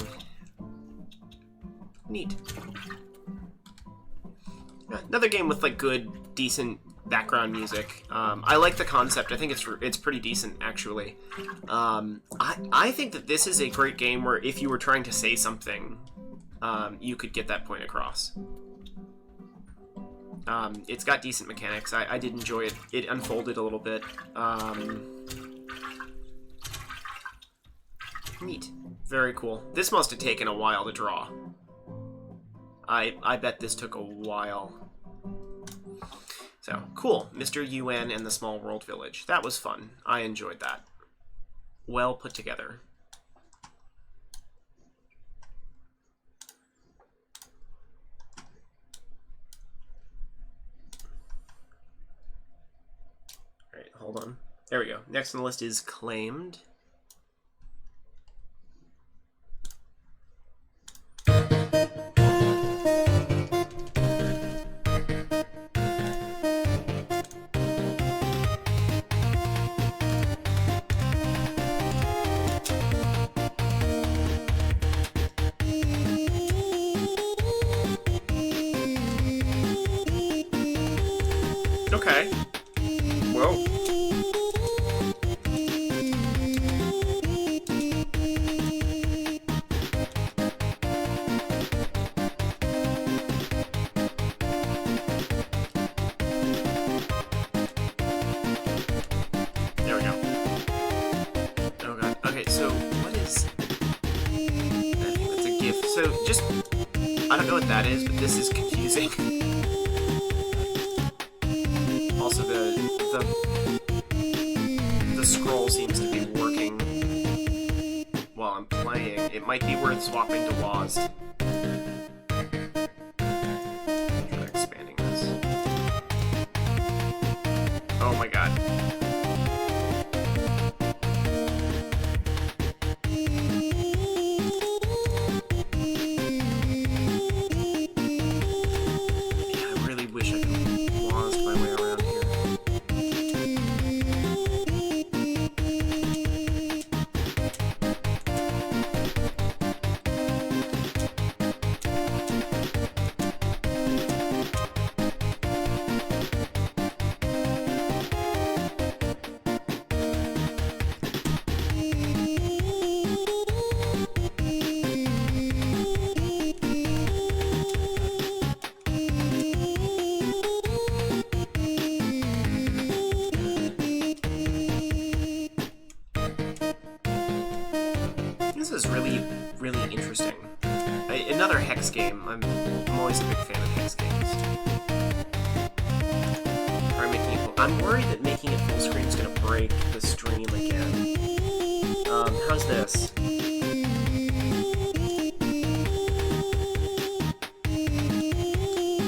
Speaker 1: Neat. Another game with like good, decent background music. I like the concept. I think it's pretty decent actually. I think that this is a great game where if you were trying to say something, you could get that point across. It's got decent mechanics. I did enjoy it. It unfolded a little bit. Neat. Very cool. This must have taken a while to draw. I bet this took a while. So, cool. Mr. UN and the Small World Village. That was fun. I enjoyed that. Well put together. Alright, hold on. There we go. Next on the list is Claimed. Okay. Whoa. There we go. Oh god. Okay, so what is... I think that's a GIF. So just... I don't know what that is, but this is confusing. Also, the scroll seems to be working while I'm playing. It might be worth swapping to WASD. Try expanding this. Oh my god. Yeah, I really wish I could WASD my way around here. This is really, really interesting. Another hex game. I'm always a big fan of hex games. I'm worried that making it full screen is going to break the stream again. How's this?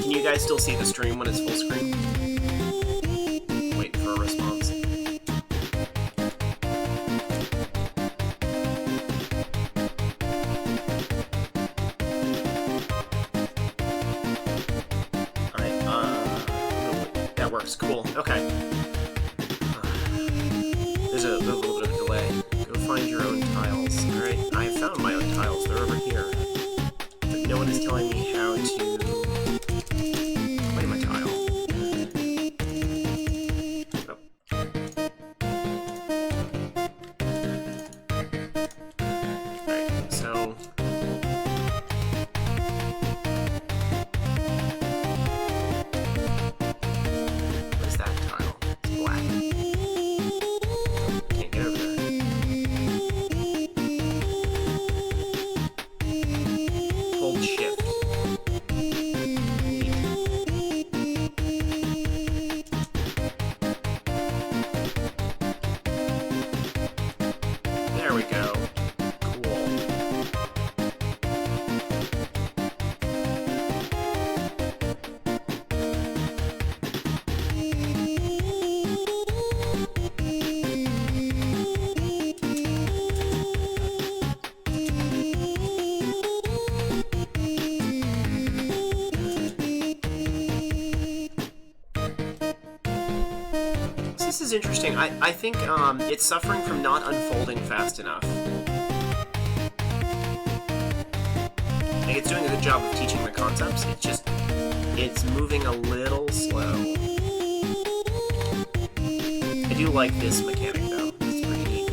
Speaker 1: Can you guys still see the stream when it's full screen? Waiting for a response. That works. Cool. Okay. There's a little bit of a delay. Go find your own tiles. Alright, I found my own tiles. They're over here. But no one is telling me how to play my tile. Oh. Alright, so... What's that tile? It's black. Can't get over there. Hold shift. Neat. There we go. Cool. This is interesting. I think it's suffering from not unfolding fast enough. Like, it's doing a good job of teaching the concepts. It's moving a little slow. I do like this mechanic, though. It's pretty neat.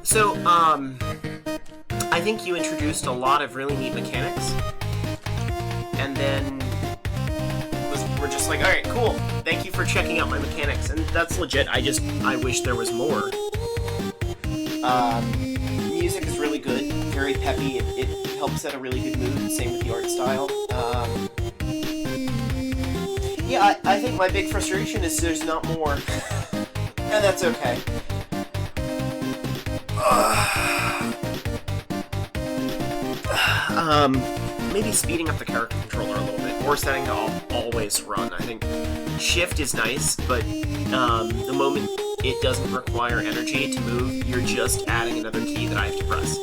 Speaker 1: So, I think you introduced a lot of really neat mechanics, and then we're just like, alright, cool, thank you for checking out my mechanics, and that's legit. I wish there was more. Music is really good, very peppy, it helps set a really good mood, same with the art style. Yeah, I think my big frustration is there's not more, and that's okay. Maybe speeding up the character controller a little bit, or setting to always run. I think shift is nice, but the moment it doesn't require energy to move, you're just adding another key that I have to press.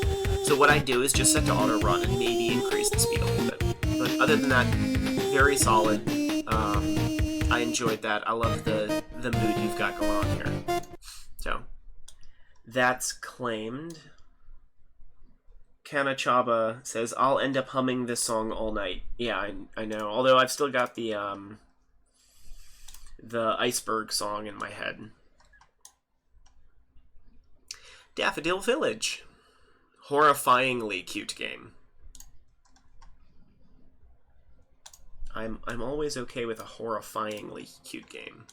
Speaker 1: So what I do is just set to auto run and maybe increase the speed a little bit. But other than that, very solid. I enjoyed that. I love the mood you've got going on here. So that's claimed. Kanachaba says, I'll end up humming this song all night. Yeah, I know. Although I've still got the Iceberg song in my head. Daffodil Village. Horrifyingly cute game. I'm always okay with a horrifyingly cute game.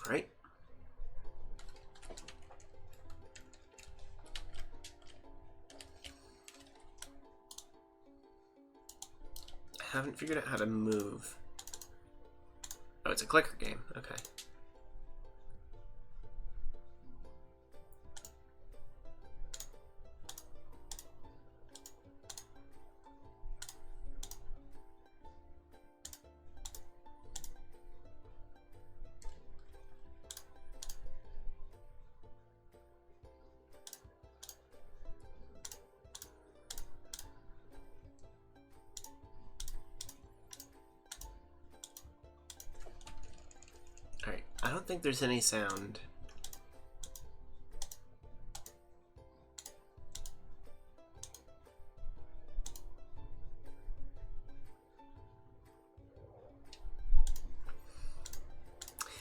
Speaker 1: Right. I haven't figured out how to move. Oh, it's a clicker game. Okay. I don't think there's any sound.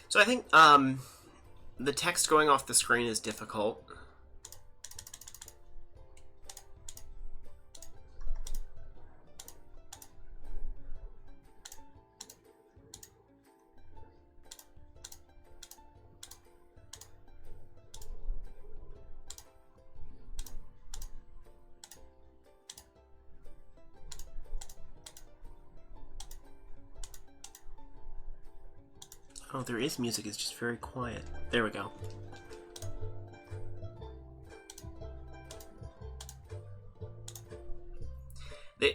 Speaker 1: So I think the text going off the screen is difficult. Oh, there is music, it's just very quiet. There we go.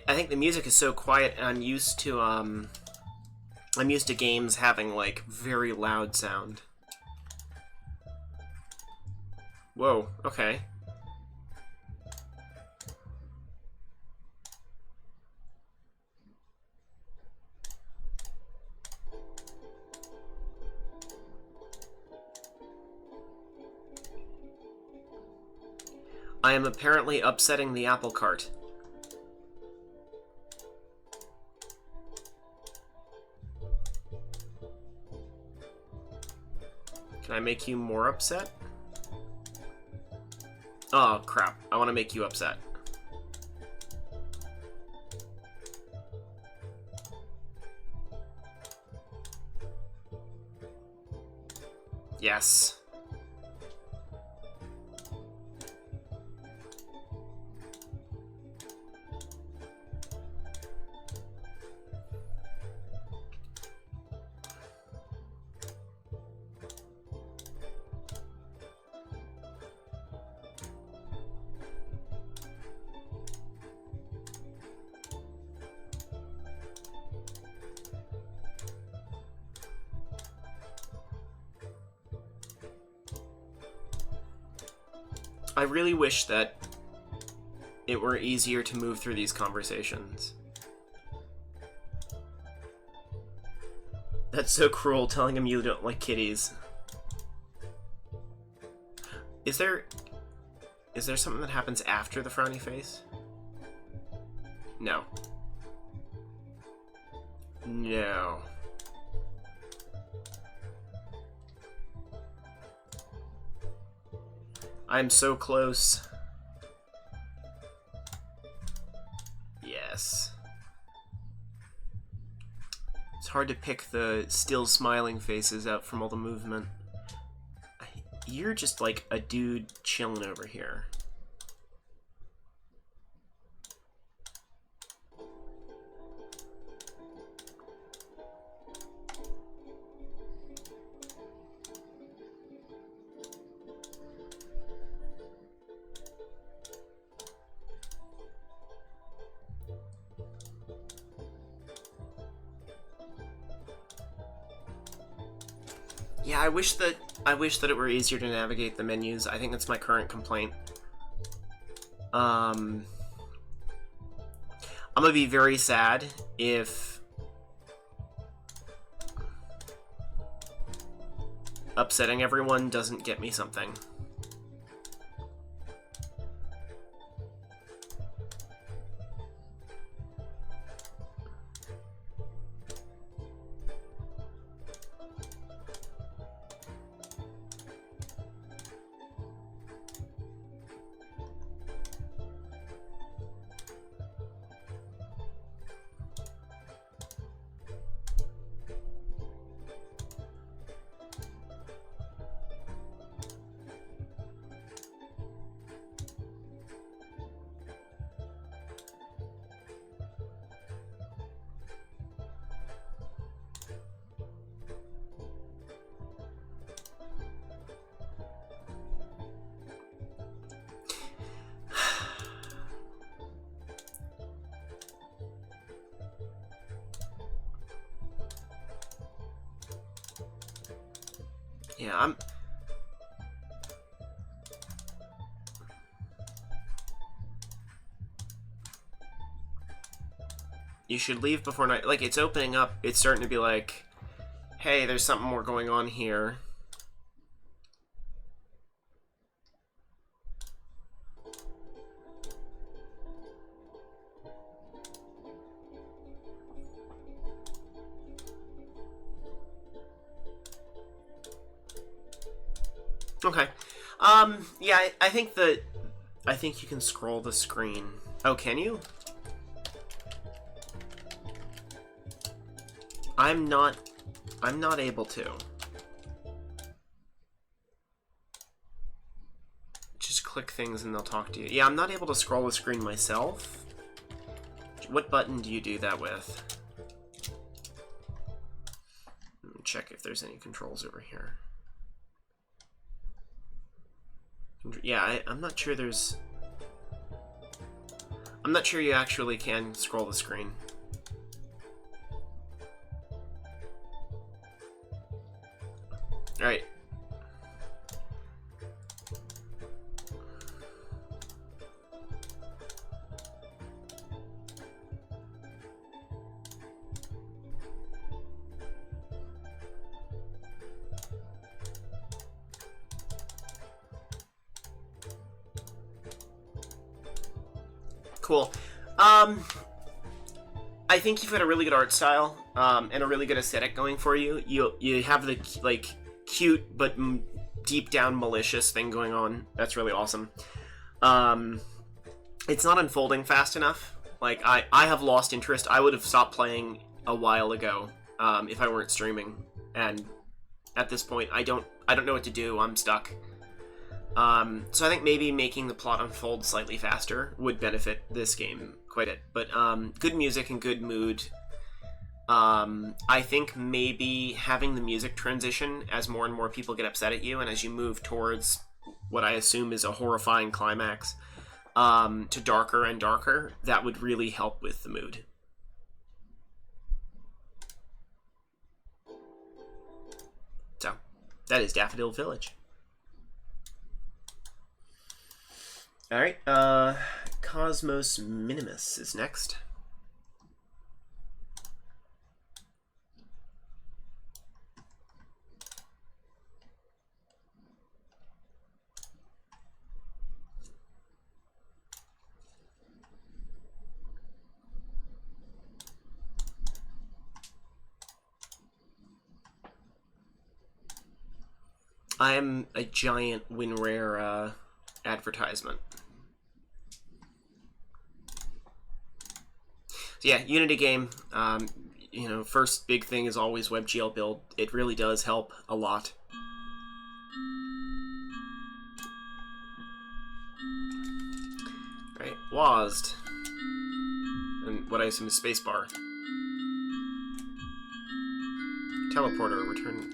Speaker 1: I think the music is so quiet, and I'm used to games having, like, very loud sound. Whoa, okay. I am apparently upsetting the apple cart. Can I make you more upset? Oh, crap. I want to make you upset. Yes. I really wish that it were easier to move through these conversations. That's so cruel, telling him you don't like kitties. Is there something that happens after the frowny face? No. No. I'm so close. Yes. It's hard to pick the still smiling faces out from all the movement. You're just like a dude chilling over here. Yeah, I wish that it were easier to navigate the menus. I think that's my current complaint. I'm gonna be very sad if upsetting everyone doesn't get me something. Yeah, You should leave before night. Like, it's opening up. It's starting to be like, hey, there's something more going on here. Okay. Yeah, I think you can scroll the screen. Oh, can you? I'm not able to. Just click things and they'll talk to you. Yeah, I'm not able to scroll the screen myself. What button do you do that with? Let me check if there's any controls over here. Yeah, I'm not sure there's... I'm not sure you actually can scroll the screen. Alright. Cool. I think you've got a really good art style, and a really good aesthetic going for you. You have the, like, cute but deep down malicious thing going on. That's really awesome. It's not unfolding fast enough. Like, I have lost interest. I would have stopped playing a while ago, if I weren't streaming. And at this point, I don't I don't know what to do. I'm stuck. So I think maybe making the plot unfold slightly faster would benefit this game quite a bit. But good music and good mood. I think maybe having the music transition as more and more people get upset at you, and as you move towards what I assume is a horrifying climax, to darker and darker, that would really help with the mood. So, that is Daffodil Village. Alright, Cosmos Minimus is next. I am a giant WinRare advertisement. So yeah, Unity game. You know, first big thing is always WebGL build. It really does help a lot. Right, WASD. And what I assume is spacebar. Teleporter, return.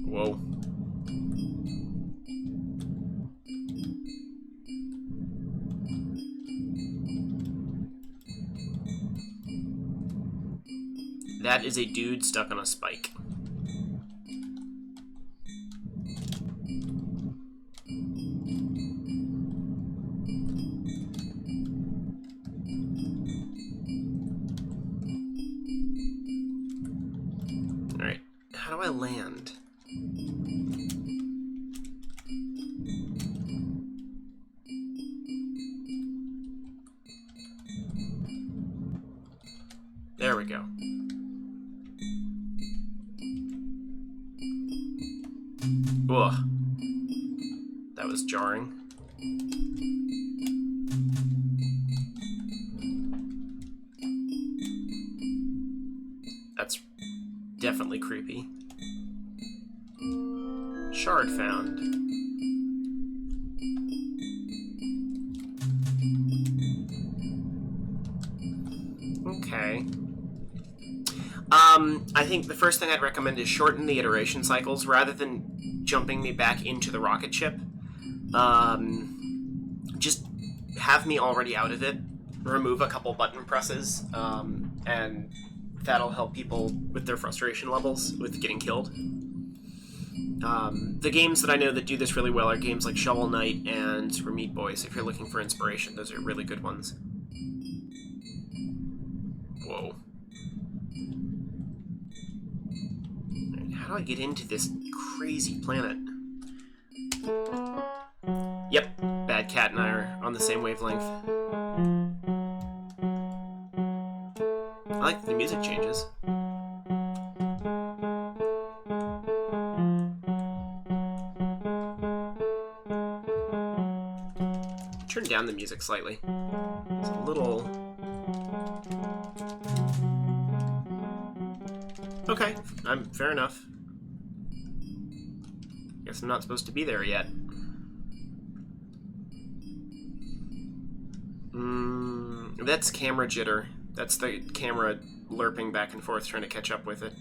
Speaker 1: Whoa. That is a dude stuck on a spike. Alright, how do I land? There we go. Ugh. That was jarring. That's definitely creepy. Shard found. Okay. I think the first thing I'd recommend is shorten the iteration cycles rather than jumping me back into the rocket ship. Just have me already out of it, remove a couple button presses, and that'll help people with their frustration levels with getting killed. The games that I know that do this really well are games like Shovel Knight and Super Meat Boy, so if you're looking for inspiration, those are really good ones. Whoa. How do I get into this crazy planet? Yep, Bad Cat and I are on the same wavelength. I like that the music changes. Turn down the music slightly. It's a little... Okay, fair enough. Guess I'm not supposed to be there yet. That's camera jitter. That's the camera lerping back and forth trying to catch up with it.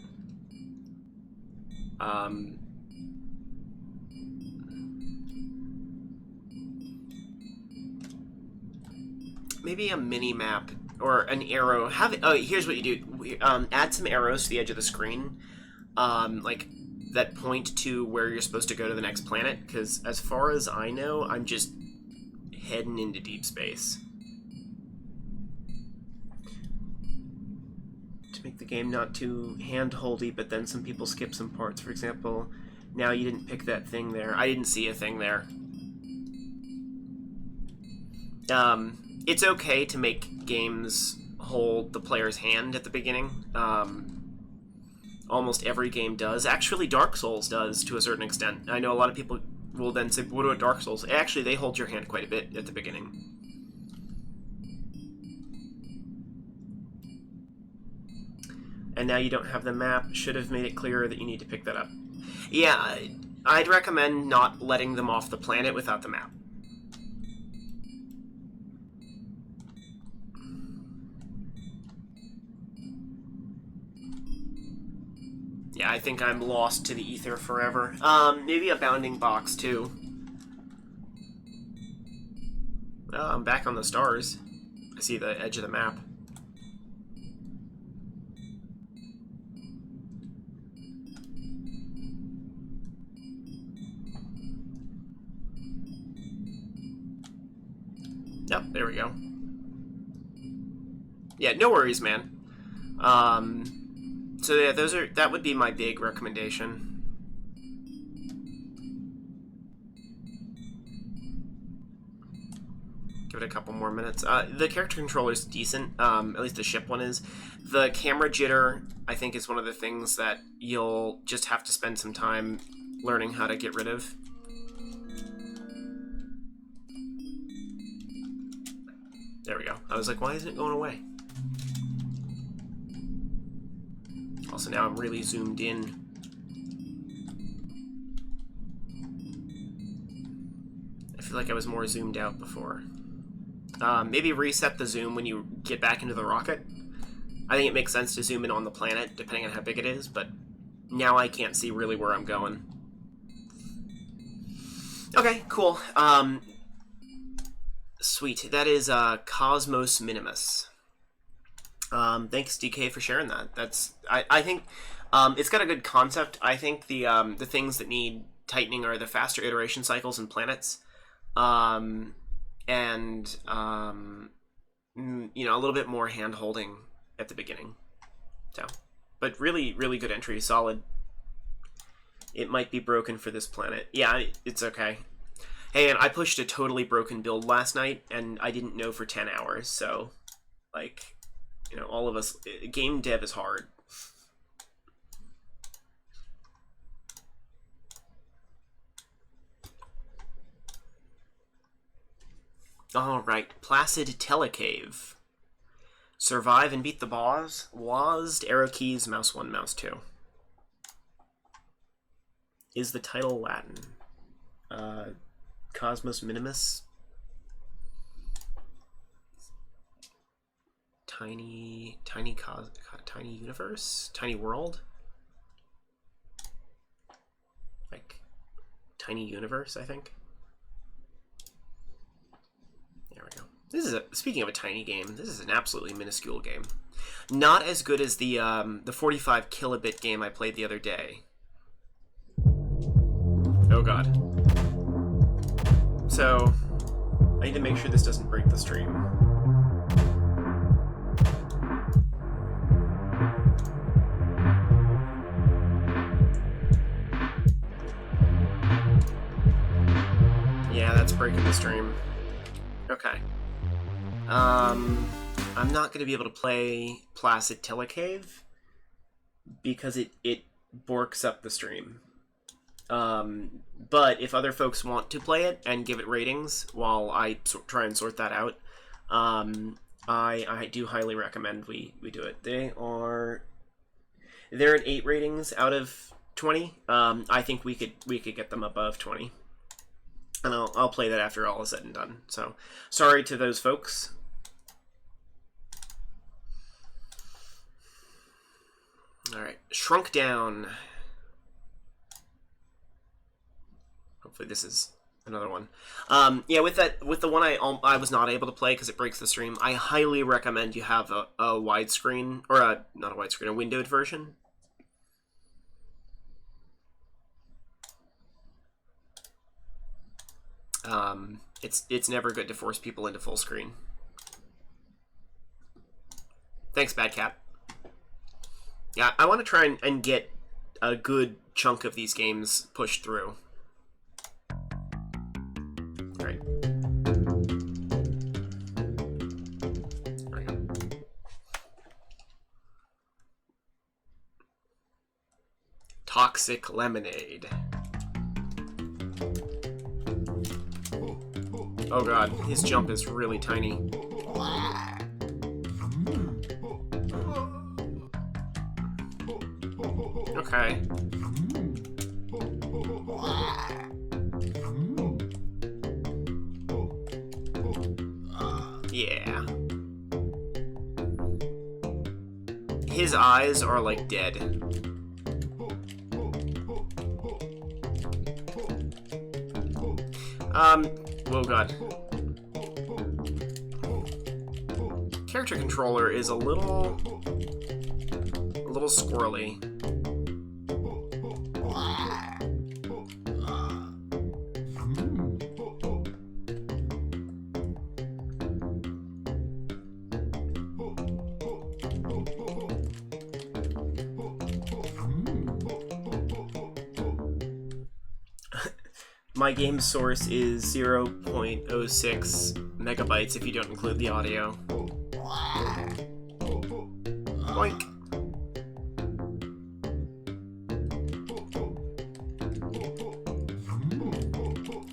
Speaker 1: Maybe a mini map or an arrow. Here's what you do. Add some arrows to the edge of the screen, like that point to where you're supposed to go to the next planet. Because as far as I know, I'm just heading into deep space. To make the game not too hand-holdy, but then some people skip some parts. For example, now you didn't pick that thing there. I didn't see a thing there. It's okay to make games hold the player's hand at the beginning. Almost every game does. Actually, Dark Souls does to a certain extent. I know a lot of people will then say, what about Dark Souls? Actually, they hold your hand quite a bit at the beginning. and now you don't have the map. Should have made it clearer that you need to pick that up. Yeah, I'd recommend not letting them off the planet without the map. Yeah, I think I'm lost to the ether forever. Maybe a bounding box, too. Oh, I'm back on the stars. I see the edge of the map. Yep, there we go. Yeah, no worries, man. So yeah, that would be my big recommendation. Give it a couple more minutes. The character controller is decent, at least the ship one is. The camera jitter, I think, is one of the things that you'll just have to spend some time learning how to get rid of. There we go. I was like, why isn't it going away? Also, now I'm really zoomed in. I feel like I was more zoomed out before. Maybe reset the zoom when you get back into the rocket. I think it makes sense to zoom in on the planet, depending on how big it is, but now I can't see really where I'm going. Okay, cool. Sweet. That is Cosmos Minimus. Thanks, DK, for sharing that. I think it's got a good concept. I think the things that need tightening are the faster iteration cycles and planets, and you know, a little bit more hand holding at the beginning. So, but really, really good entry, solid. It might be broken for this planet. Yeah, it's okay. Hey, and I pushed a totally broken build last night, and I didn't know for 10 hours. So, like, you know, all of us, game dev is hard. Alright, Placid Telecave. Survive and beat the boss. WASD, arrow keys, mouse 1, mouse 2. Is the title Latin? Cosmos Minimus? Tiny universe? Tiny world? Like, tiny universe, I think. There we go. This is speaking of a tiny game, this is an absolutely minuscule game. Not as good as the 45 kilobit game I played the other day. Oh god. So, I need to make sure this doesn't break the stream. Yeah, that's breaking the stream. Okay. I'm not going to be able to play Placid Telecave because it borks up the stream. But if other folks want to play it and give it ratings while I try and sort that out, I do highly recommend we do it. They're at 8 ratings out of 20. I think we could get them above 20. And I'll play that after all is said and done. So, sorry to those folks. Alright, Shrunk Down. Hopefully this is another one. Yeah, with the one I was not able to play because it breaks the stream, I highly recommend you have a widescreen, or not a widescreen, a windowed version. It's never good to force people into full screen. Thanks, Bad Cat. Yeah, I want to try and get a good chunk of these games pushed through. Alright. Toxic Lemonade. Oh god, his jump is really tiny. Okay. Yeah. His eyes are like dead. Oh god. Character controller is a little squirrely. My game source is 0.06 megabytes if you don't include the audio. Boink.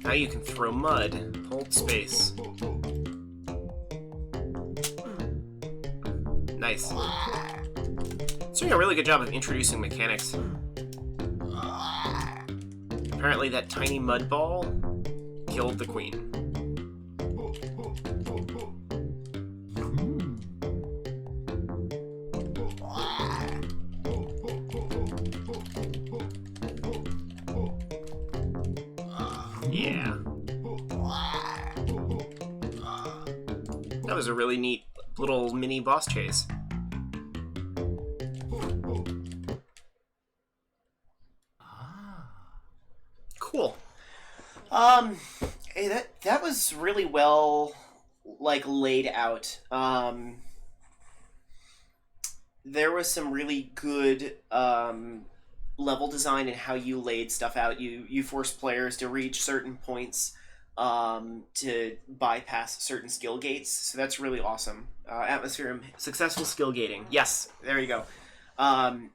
Speaker 1: Now you can throw mud. Hold space. Nice. It's doing a really good job of introducing mechanics. Apparently that tiny mud ball killed the queen. Yeah. That was a really neat little mini boss chase. Cool. Hey, that was really well, like, laid out. There was some really good level design and how you laid stuff out. You forced players to reach certain points to bypass certain skill gates. So that's really awesome. Atmosphere, successful skill gating. Yes, there you go.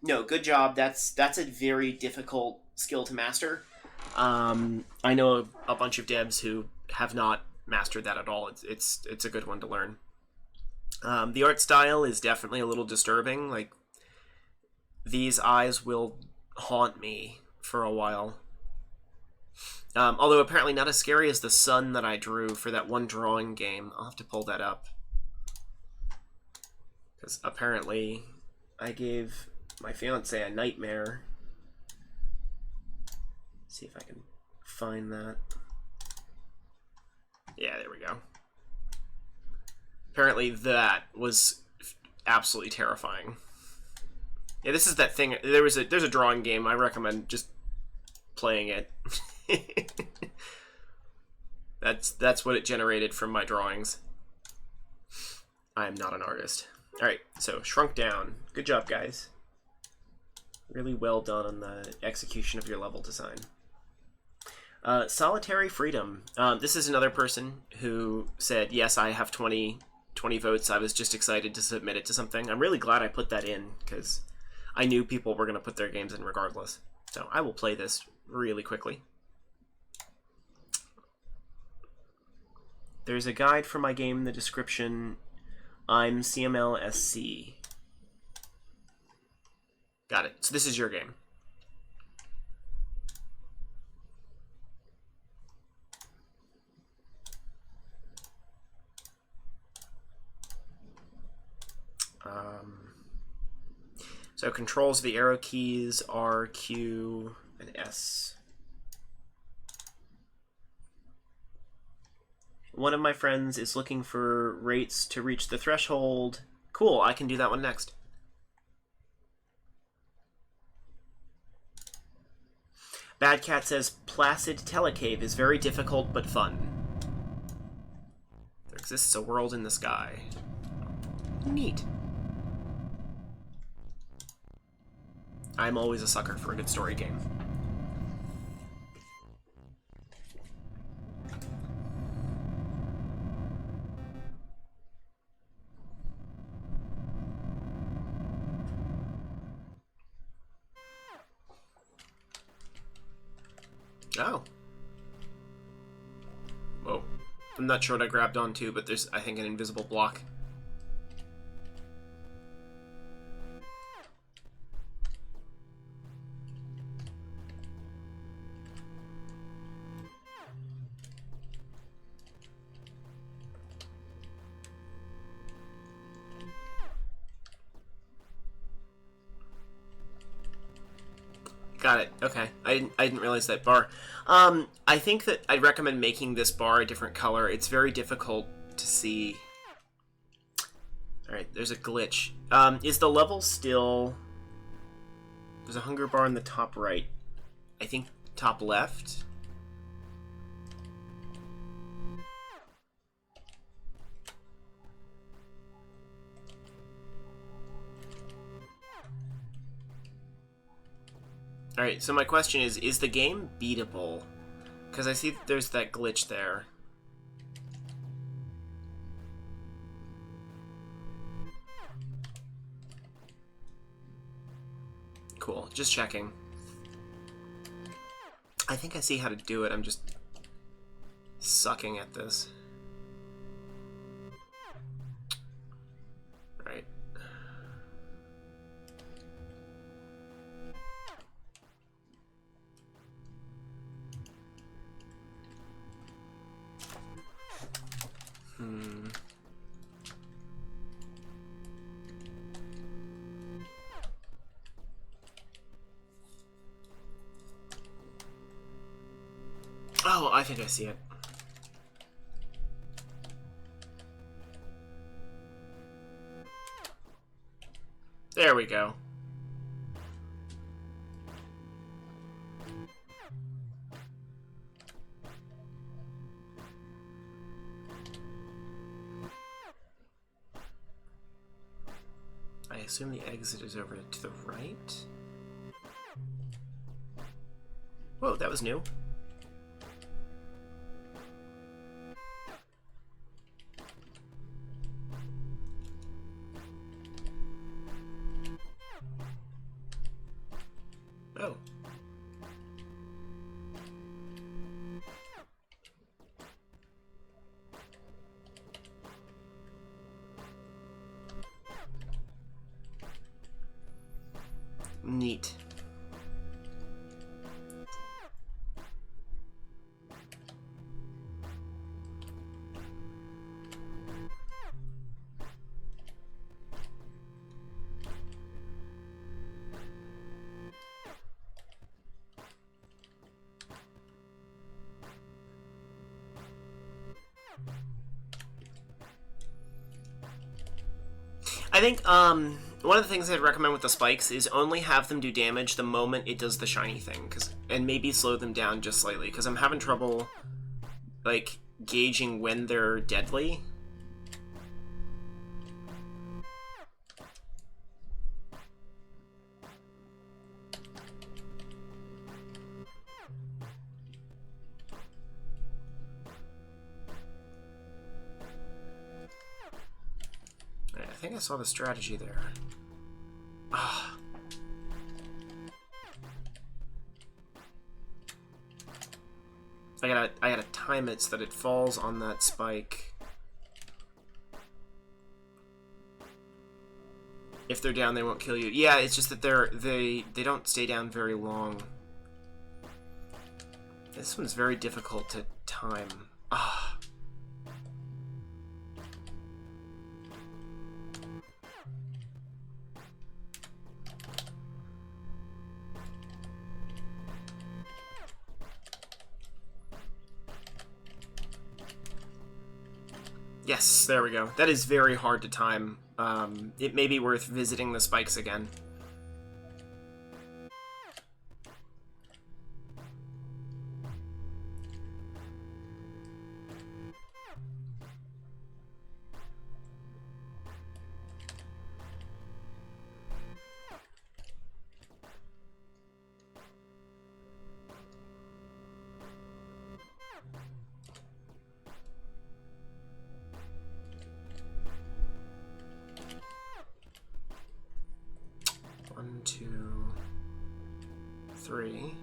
Speaker 1: No, good job. That's a very difficult skill to master. I know a bunch of devs who have not mastered that at all. It's a good one to learn. The art style is definitely a little disturbing. Like, these eyes will haunt me for a while. Although apparently not as scary as the sun that I drew for that one drawing game. I'll have to pull that up. Because apparently I gave my fiance a nightmare. See if I can find that. Yeah, there we go. Apparently that was absolutely terrifying. Yeah, this is that thing. There's a drawing game. I recommend just playing it. That's what it generated from my drawings. I am not an artist. All right, so Shrunk Down. Good job, guys. Really well done on the execution of your level design. Solitary Freedom. This is another person who said, yes, I have 20 votes. I was just excited to submit it to something. I'm really glad I put that in, because I knew people were going to put their games in regardless. So I will play this really quickly. There's a guide for my game in the description. I'm CMLSC. Got it. So this is your game. So controls of the arrow keys are Q and S. One of my friends is looking for rates to reach the threshold. Cool, I can do that one next. Bad Cat says, Placid Telecave is very difficult but fun. There exists a world in the sky. Neat. I'm always a sucker for a good story game. Oh. Whoa. I'm not sure what I grabbed onto, but there's, I think, an invisible block. Got it. Okay. I didn't realize that bar. I think that I'd recommend making this bar a different color. It's very difficult to see. Alright, there's a glitch. Is the level still... There's a hunger bar in the top right. I think top left. Alright, so my question is the game beatable? Because I see that there's that glitch there. Cool, just checking. I think I see how to do it, I'm just sucking at this. Right. Oh, I think I see it. There we go. I assume the exit is over to the right? Whoa, that was new. Oh. Neat. I think one of the things I'd recommend with the spikes is only have them do damage the moment it does the shiny thing, and maybe slow them down just slightly, because I'm having trouble like gauging when they're deadly. I think I saw the strategy there. Ah. I gotta time it so that it falls on that spike. If they're down, they won't kill you. Yeah, it's just that they don't stay down very long. This one's very difficult to time. Ah. Yes, there we go. That is very hard to time. It may be worth visiting the spikes again. One, two, three.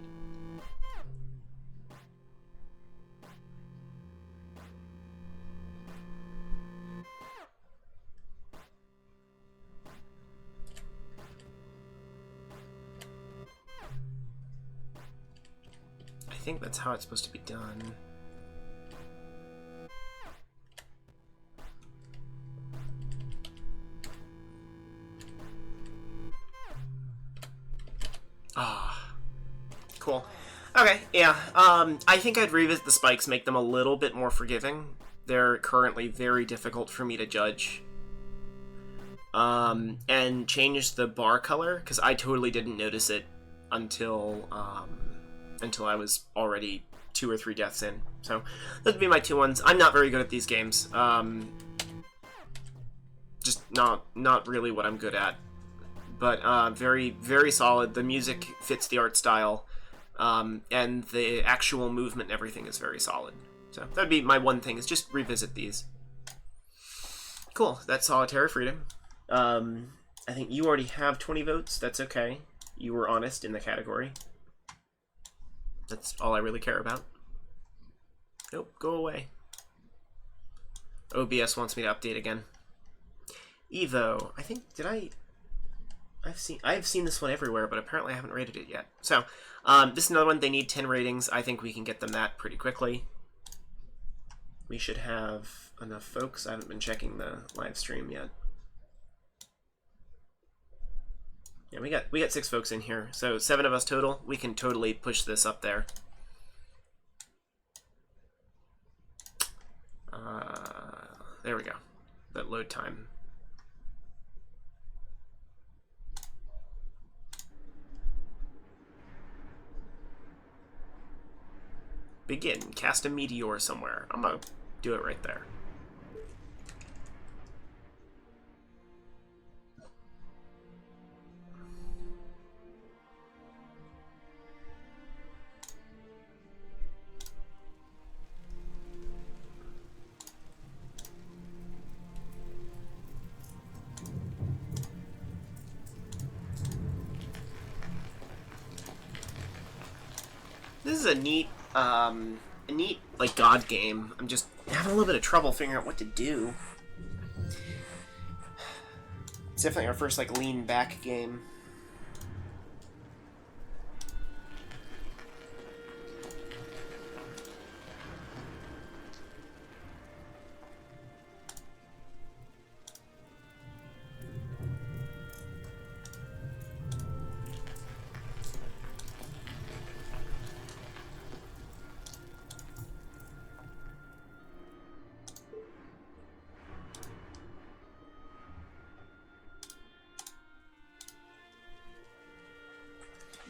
Speaker 1: I think that's how it's supposed to be done. Ah. Cool. Okay, yeah. I think I'd revisit the spikes, make them a little bit more forgiving. They're currently very difficult for me to judge. And change the bar color, because I totally didn't notice it until I was already 2 or 3 deaths in. So those would be my 2 ones. I'm not very good at these games. Just not really what I'm good at. But very, very solid. The music fits the art style. And the actual movement and everything is very solid. So that'd be my one thing, is just revisit these. Cool, that's Solitary Freedom. I think you already have 20 votes. That's okay. You were honest in the category. That's all I really care about. Nope, go away. OBS wants me to update again. Evo, I think, I've seen this one everywhere, but apparently I haven't rated it yet. So, this is another one. They need 10 ratings. I think we can get them that pretty quickly. We should have enough folks. I haven't been checking the live stream yet. Yeah, we got 6 folks in here, so 7 of us total. We can totally push this up there. There we go. That load time. Begin. Cast a meteor somewhere. I'm gonna do it right there. This is a neat like god game. I'm just having a little bit of trouble figuring out what to do. It's definitely our first like lean back game.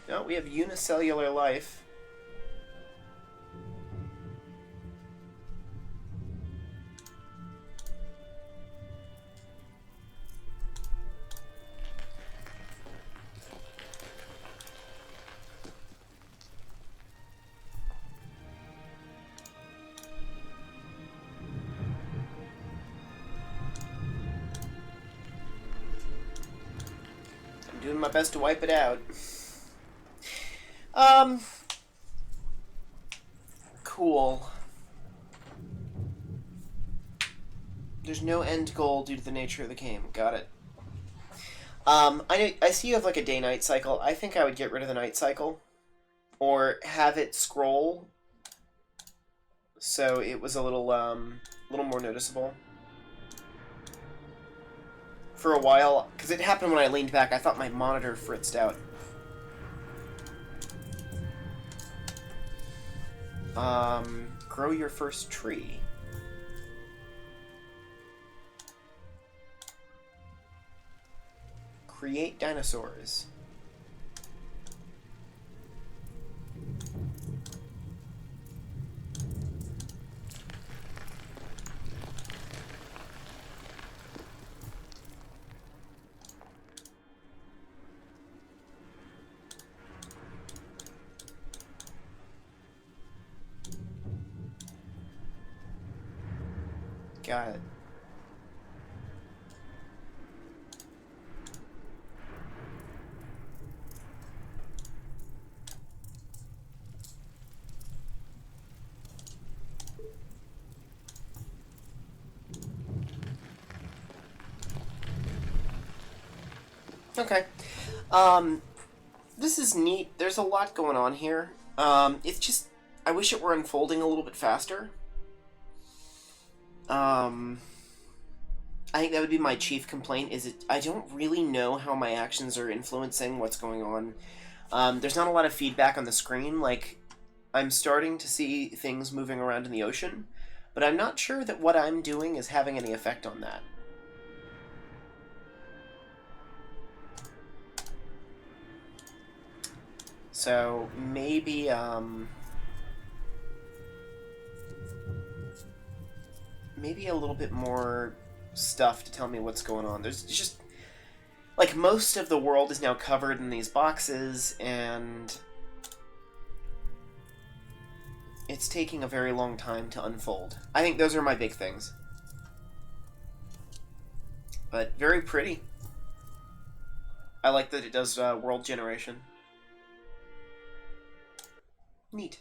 Speaker 1: No, we have unicellular life. I'm doing my best to wipe it out. Cool. There's no end goal due to the nature of the game. Got it. I see you have like a day-night cycle. I think I would get rid of the night cycle. Or have it scroll so it was a little more noticeable. For a while, because it happened when I leaned back, I thought my monitor fritzed out. Grow your first tree. Create dinosaurs. Got it. Okay. This is neat. There's a lot going on here. It's just, I wish it were unfolding a little bit faster. I think that would be my chief complaint, is I don't really know how my actions are influencing what's going on. There's not a lot of feedback on the screen. Like, I'm starting to see things moving around in the ocean, but I'm not sure that what I'm doing is having any effect on that. So maybe maybe a little bit more stuff to tell me what's going on. There's just, like, most of the world is now covered in these boxes, and it's taking a very long time to unfold. I think those are my big things. But very pretty. I like that it does world generation. Neat.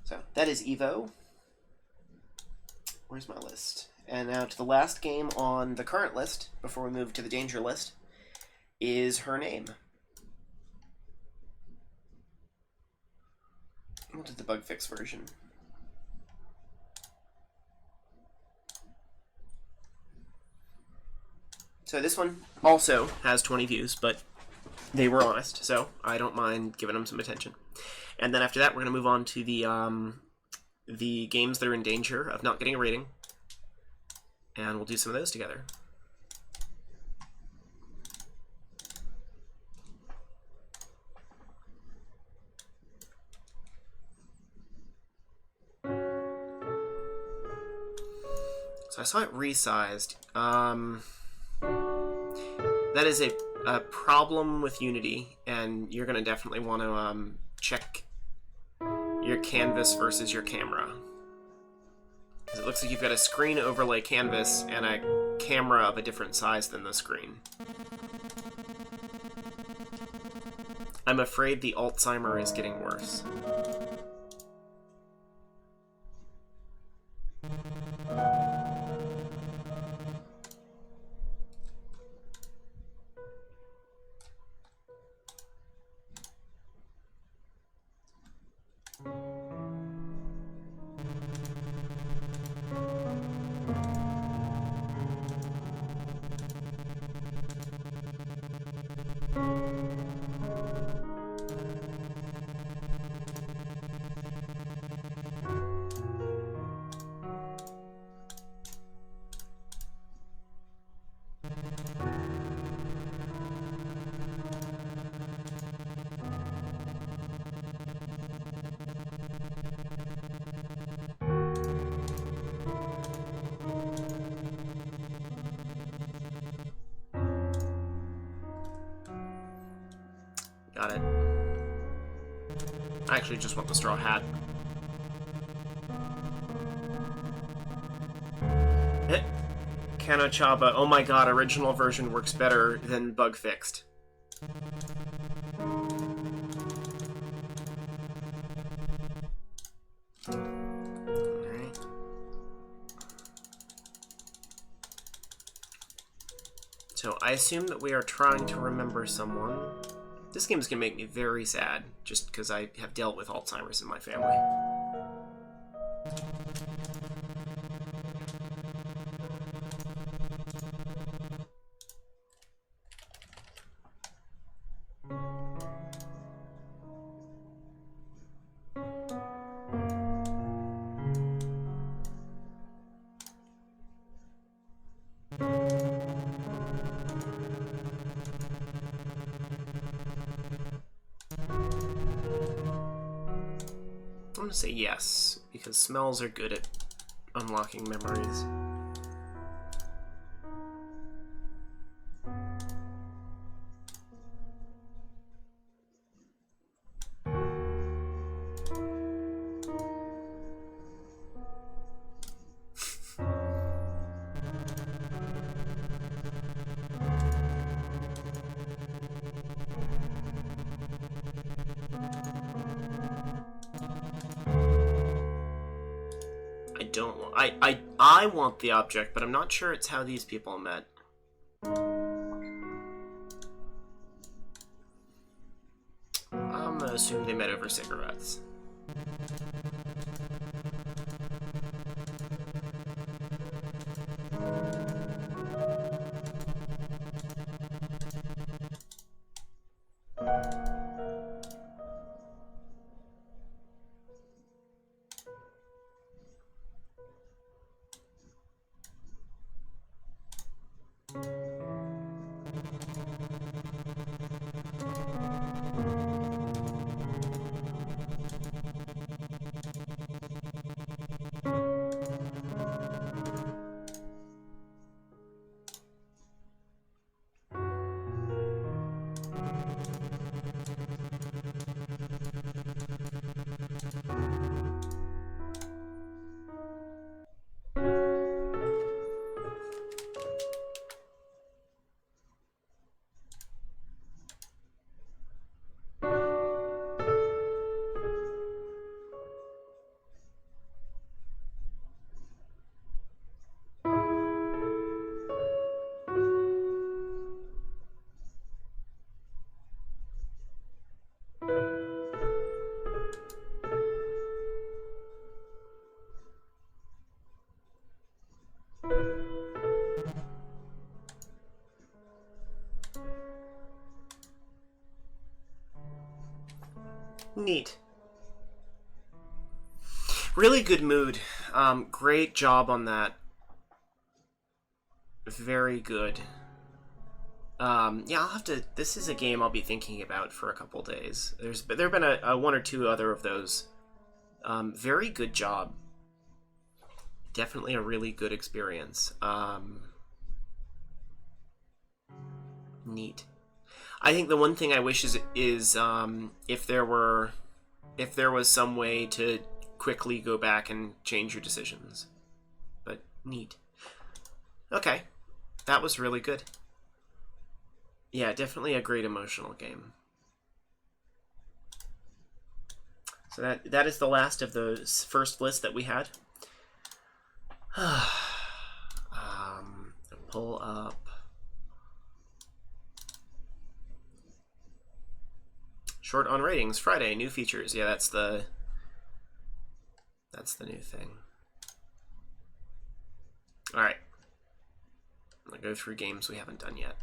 Speaker 1: So, that is Evo. Where's my list? And now to the last game on the current list, before we move to the danger list, is Her Name. We'll do the bug fix version. So this one also has 20 views, but they were honest, so I don't mind giving them some attention. And then after that, we're going to move on to the games that are in danger of not getting a rating. And we'll do some of those together. So I saw it resized. That is a problem with Unity, and you're going to definitely want to check your canvas versus your camera. Because it looks like you've got a screen overlay canvas and a camera of a different size than the screen. I'm afraid the Alzheimer is getting worse. Got it. I actually just want the straw hat. Kanochaba. Oh my god, original version works better than bug fixed. Alright. So I assume that we are trying to remember someone. This game is going to make me very sad, just because I have dealt with Alzheimer's in my family. I'm going to say yes, because smells are good at unlocking memories. I want the object, but I'm not sure it's how these people met. I'm gonna assume they met over cigarettes. Neat. Really good mood. Great job on that. Very good. Yeah, I'll have to. This is a game I'll be thinking about for a couple days. There have been a one or two other of those. Very good job. Definitely a really good experience. Neat. I think the one thing I wish is if there was some way to quickly go back and change your decisions. But neat. Okay, that was really good. Yeah, definitely a great emotional game. So that is the last of the first list that we had. Pull up. Short on ratings, Friday, new features. Yeah, that's the new thing. Alright. I'm going to go through games we haven't done yet.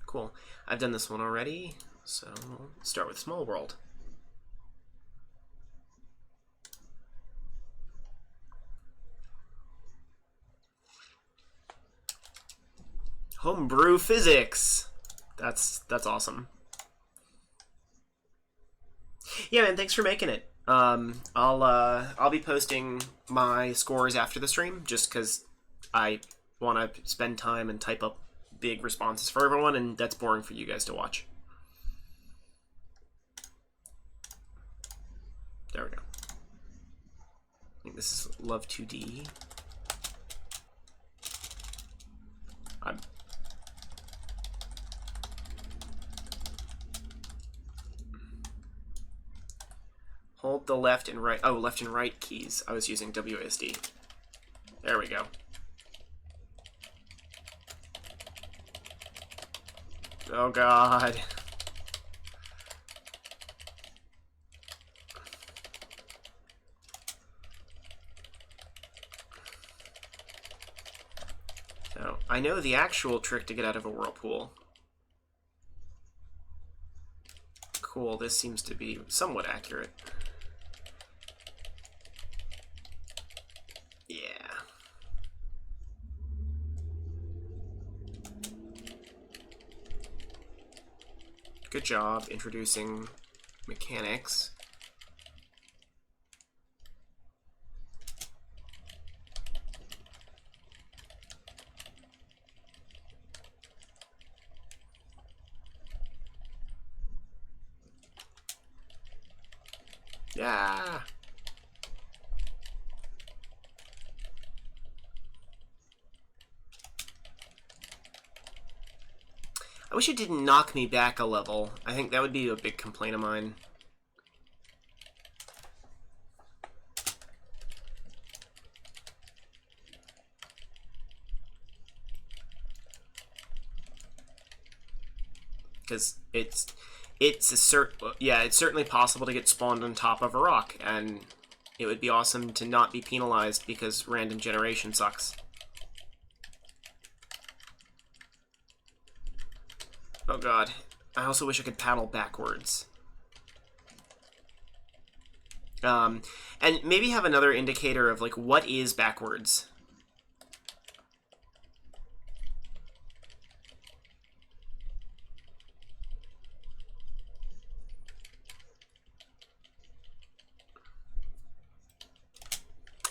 Speaker 1: Cool. I've done this one already, so we'll start with Small World. Homebrew physics. That's awesome. Yeah, man, thanks for making it. I'll be posting my scores after the stream, just because I want to spend time and type up big responses for everyone, and that's boring for you guys to watch. There we go. I think this is Love 2D. Hold the left and right. Oh, left and right keys. I was using WASD. There we go. Oh god. So, I know the actual trick to get out of a whirlpool. Cool, this seems to be somewhat accurate. Yeah. Good job introducing mechanics. Yeah. I wish it didn't knock me back a level. I think that would be a big complaint of mine. Because it's certainly possible to get spawned on top of a rock, and it would be awesome to not be penalized because random generation sucks. Oh god. I also wish I could paddle backwards. And maybe have another indicator of, like, what is backwards?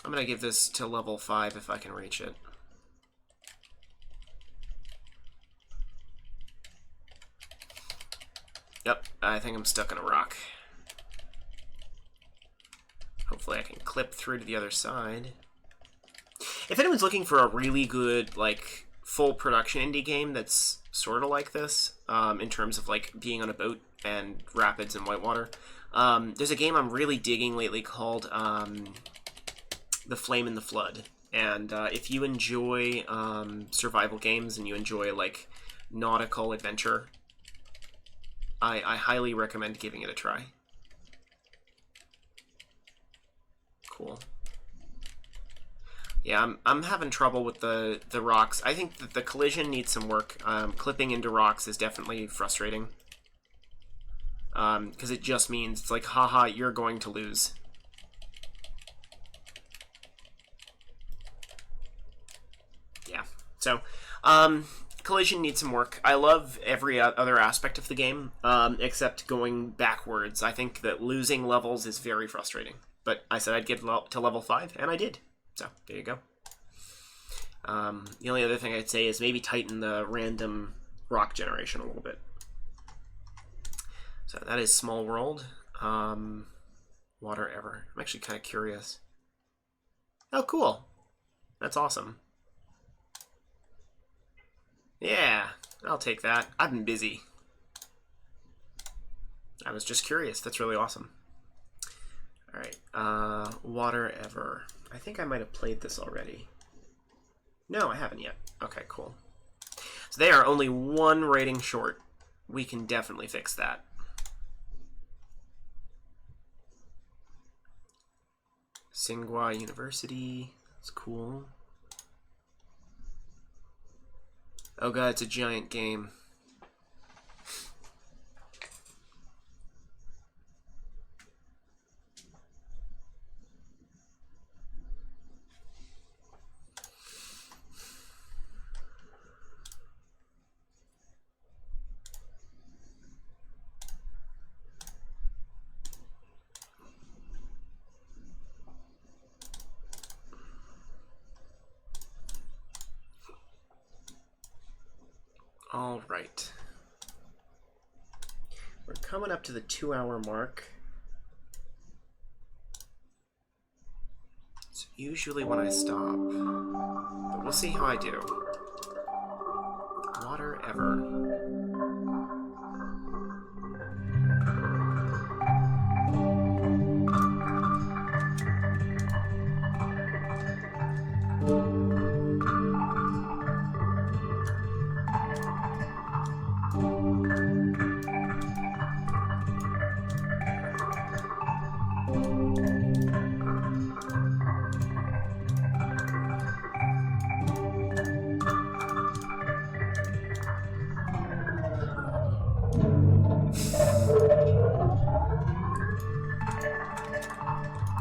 Speaker 1: I'm gonna give this to level 5 if I can reach it. Yep, I think I'm stuck in a rock. Hopefully I can clip through to the other side. If anyone's looking for a really good, like, full production indie game that's sort of like this, in terms of, like, being on a boat and rapids and whitewater, there's a game I'm really digging lately called The Flame and the Flood. And if you enjoy survival games and you enjoy, like, nautical adventure, I highly recommend giving it a try. Cool. Yeah, I'm having trouble with the rocks. I think that the collision needs some work. Clipping into rocks is definitely frustrating. because it just means it's like, haha, you're going to lose. Yeah. So, Collision needs some work. I love every other aspect of the game, except going backwards. I think that losing levels is very frustrating. But I said I'd get to level 5, and I did. So, there you go. The only other thing I'd say is maybe tighten the random rock generation a little bit. So that is Small World. Water Ever. I'm actually kind of curious. Oh, cool. That's awesome. Yeah, I'll take that. I've been busy. I was just curious. That's really awesome. All right. Water Ever. I think I might have played this already. No, I haven't yet. Okay, cool. So they are only 1 rating short. We can definitely fix that. Tsinghua University. It's cool. Oh god, it's a giant game. All right. We're coming up to the 2-hour mark. It's usually when I stop, but we'll see how I do. Water Ever.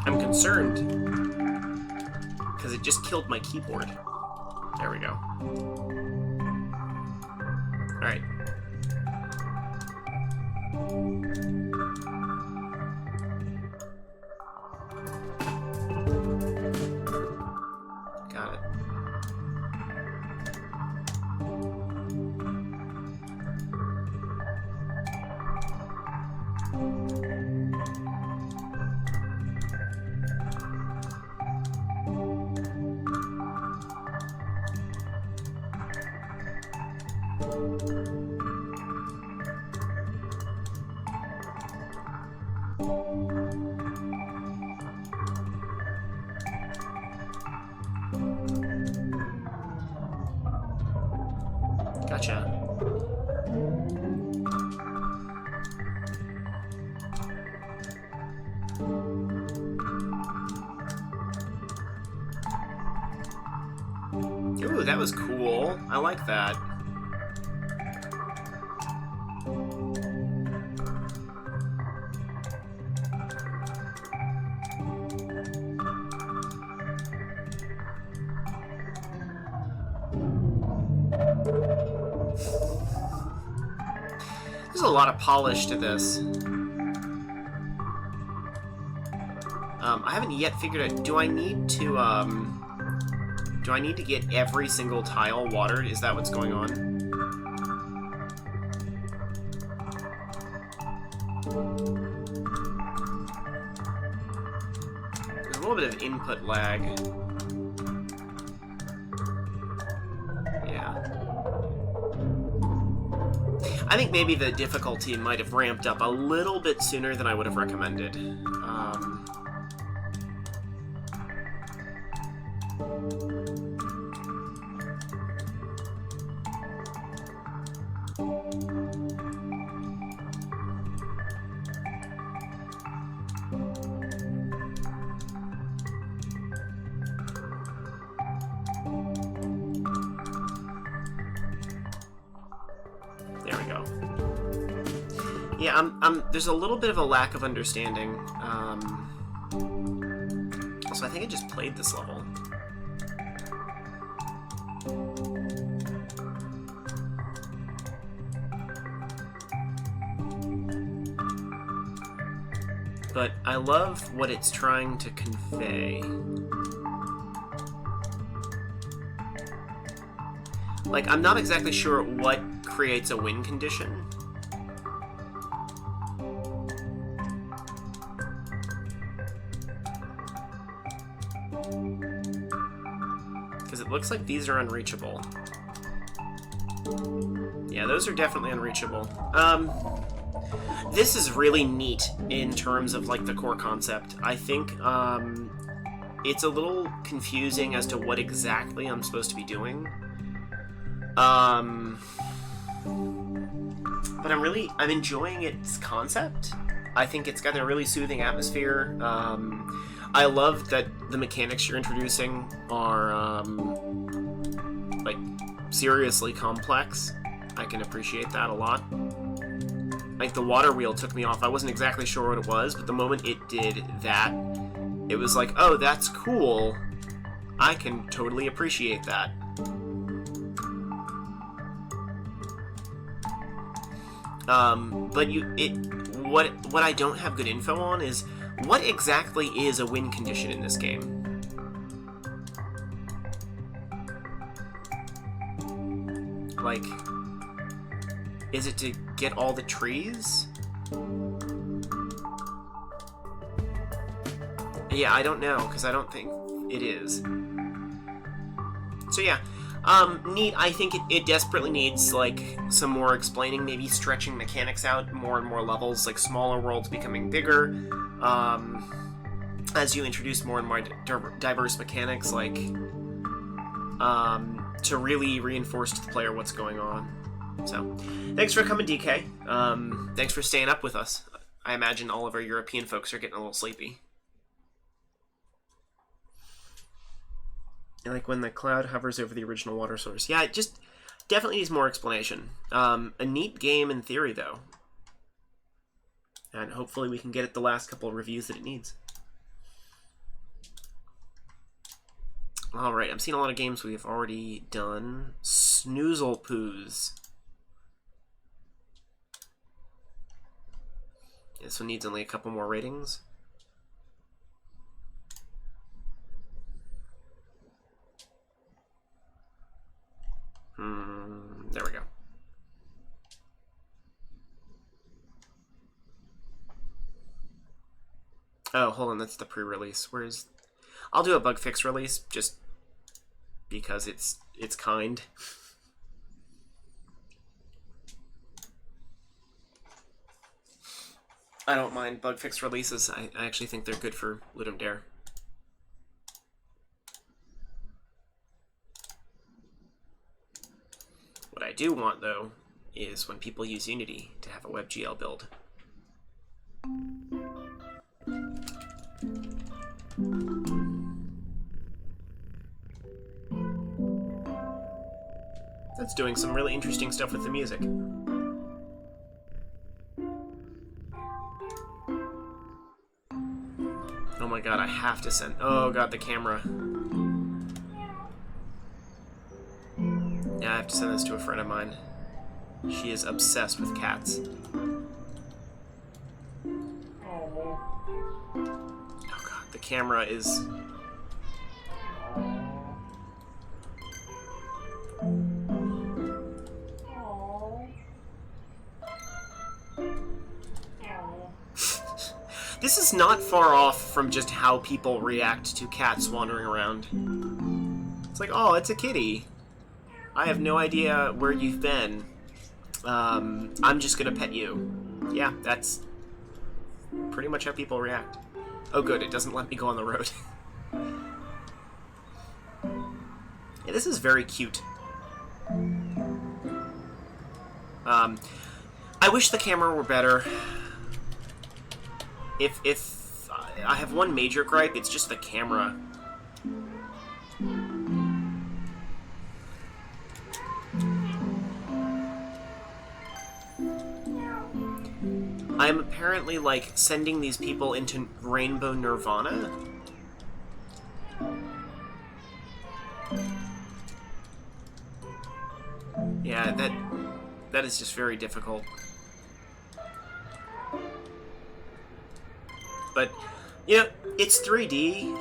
Speaker 1: I'm concerned because it just killed my keyboard. There we go. All right. Got it. Gotcha. Ooh, that was cool. I like that. There's a lot of polish to this. I haven't yet figured out, do I need to get every single tile watered? Is that what's going on? There's a little bit of input lag. I think maybe the difficulty might have ramped up a little bit sooner than I would have recommended. Yeah, there's a little bit of a lack of understanding. So I think I just played this level. But I love what it's trying to convey. Like, I'm not exactly sure what creates a win condition. Because it looks like these are unreachable. Yeah, those are definitely unreachable. This is really neat in terms of, like, the core concept. I think, it's a little confusing as to what exactly I'm supposed to be doing. But I'm enjoying its concept. I think it's got a really soothing atmosphere. I love that the mechanics you're introducing are, like, seriously complex. I can appreciate that a lot. Like, the water wheel took me off. I wasn't exactly sure what it was, but the moment it did that, it was like, oh, that's cool. I can totally appreciate that. But what I don't have good info on is what exactly is a win condition in this game? Like, is it to get all the trees? Yeah, I don't know, because I don't think it is. So yeah, neat. I think it desperately needs, like, some more explaining, maybe stretching mechanics out more and more levels, like smaller worlds becoming bigger, as you introduce more and more diverse mechanics, like, to really reinforce to the player what's going on. So, thanks for coming, DK. Thanks for staying up with us. I imagine all of our European folks are getting a little sleepy. Like when the cloud hovers over the original water source. Yeah, it just definitely needs more explanation. A neat game in theory, though. And hopefully we can get it the last couple of reviews that it needs. Alright, I'm seeing a lot of games we've already done. Snoozle Poos. This one needs only a couple more ratings. There we go. Oh, hold on, that's the pre-release. Where's... I'll do a bug fix release, just because it's kind. I don't mind bug fix releases. I actually think they're good for Ludum Dare. What I do want, though, is when people use Unity to have a WebGL build. That's doing some really interesting stuff with the music. Oh my god, I have to send... Oh god, the camera. Yeah, I have to send this to a friend of mine. She is obsessed with cats. Oh god, the camera is... This is not far off from just how people react to cats wandering around. It's like, oh, it's a kitty. I have no idea where you've been. I'm just gonna pet you. Yeah, that's pretty much how people react. Oh good, it doesn't let me go on the road. Yeah, this is very cute. I wish the camera were better. If I have one major gripe, it's just the camera. I'm apparently, like, sending these people into rainbow nirvana. Yeah, that is just very difficult. But, you know, it's 3D.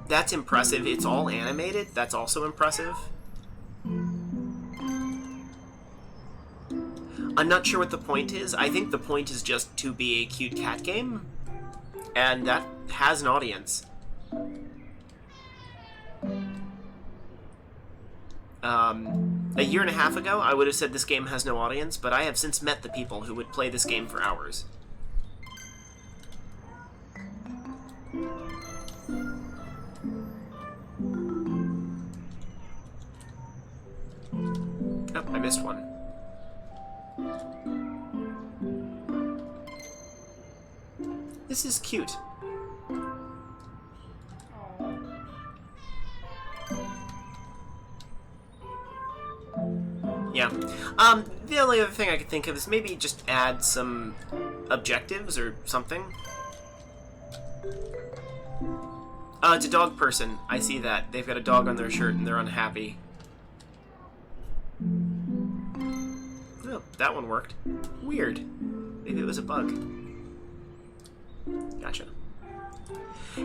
Speaker 1: That's impressive. It's all animated. That's also impressive. I'm not sure what the point is. I think the point is just to be a cute cat game. And that has an audience. A year and a half ago, I would have said this game has no audience, but I have since met the people who would play this game for hours. Oh, I missed one. This is cute. Yeah. The only other thing I could think of is maybe just add some objectives or something. It's a dog person. I see that. They've got a dog on their shirt and they're unhappy. Oh, that one worked. Weird. Maybe it was a bug. Gotcha.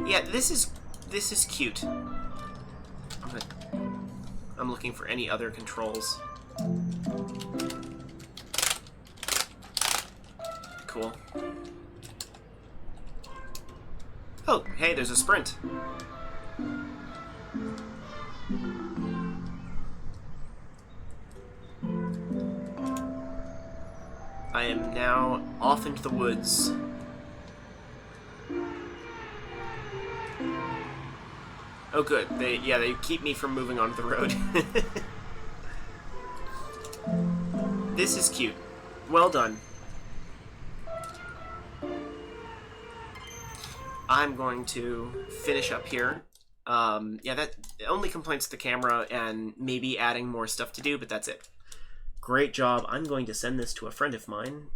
Speaker 1: Yeah, this is cute. I'm looking for any other controls. Cool. Oh, hey, there's a sprint. I am now off into the woods. Oh, good. They keep me from moving onto the road. This is cute. Well done. I'm going to finish up here. Yeah, that only complaints the camera and maybe adding more stuff to do, but that's it. Great job. I'm going to send this to a friend of mine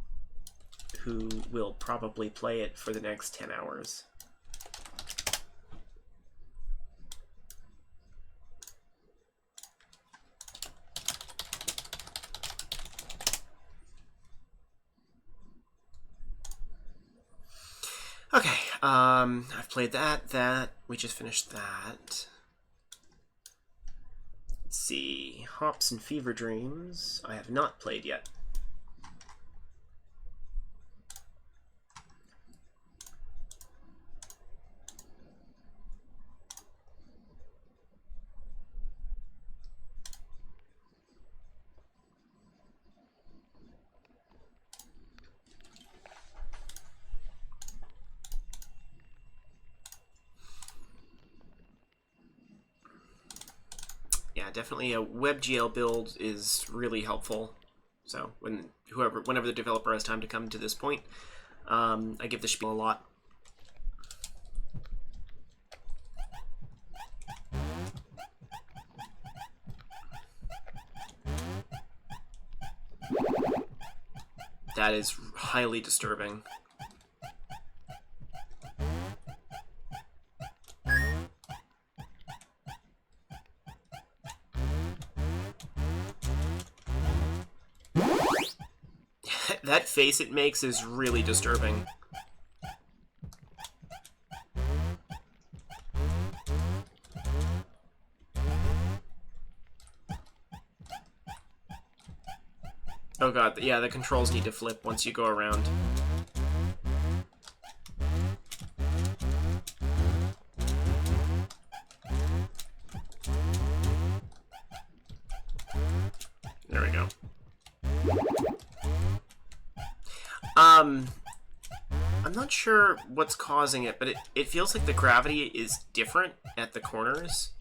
Speaker 1: who will probably play it for the next 10 hours. Okay, I've played that. We just finished that. Let's see. Hops and Fever Dreams. I have not played yet. Yeah, definitely a WebGL build is really helpful. So whenever the developer has time to come to this point, I give the spiel a lot. That is highly disturbing. That face it makes is really disturbing. Oh god, yeah, the controls need to flip once you go around. There we go. I'm not sure what's causing it, but it feels like the gravity is different at the corners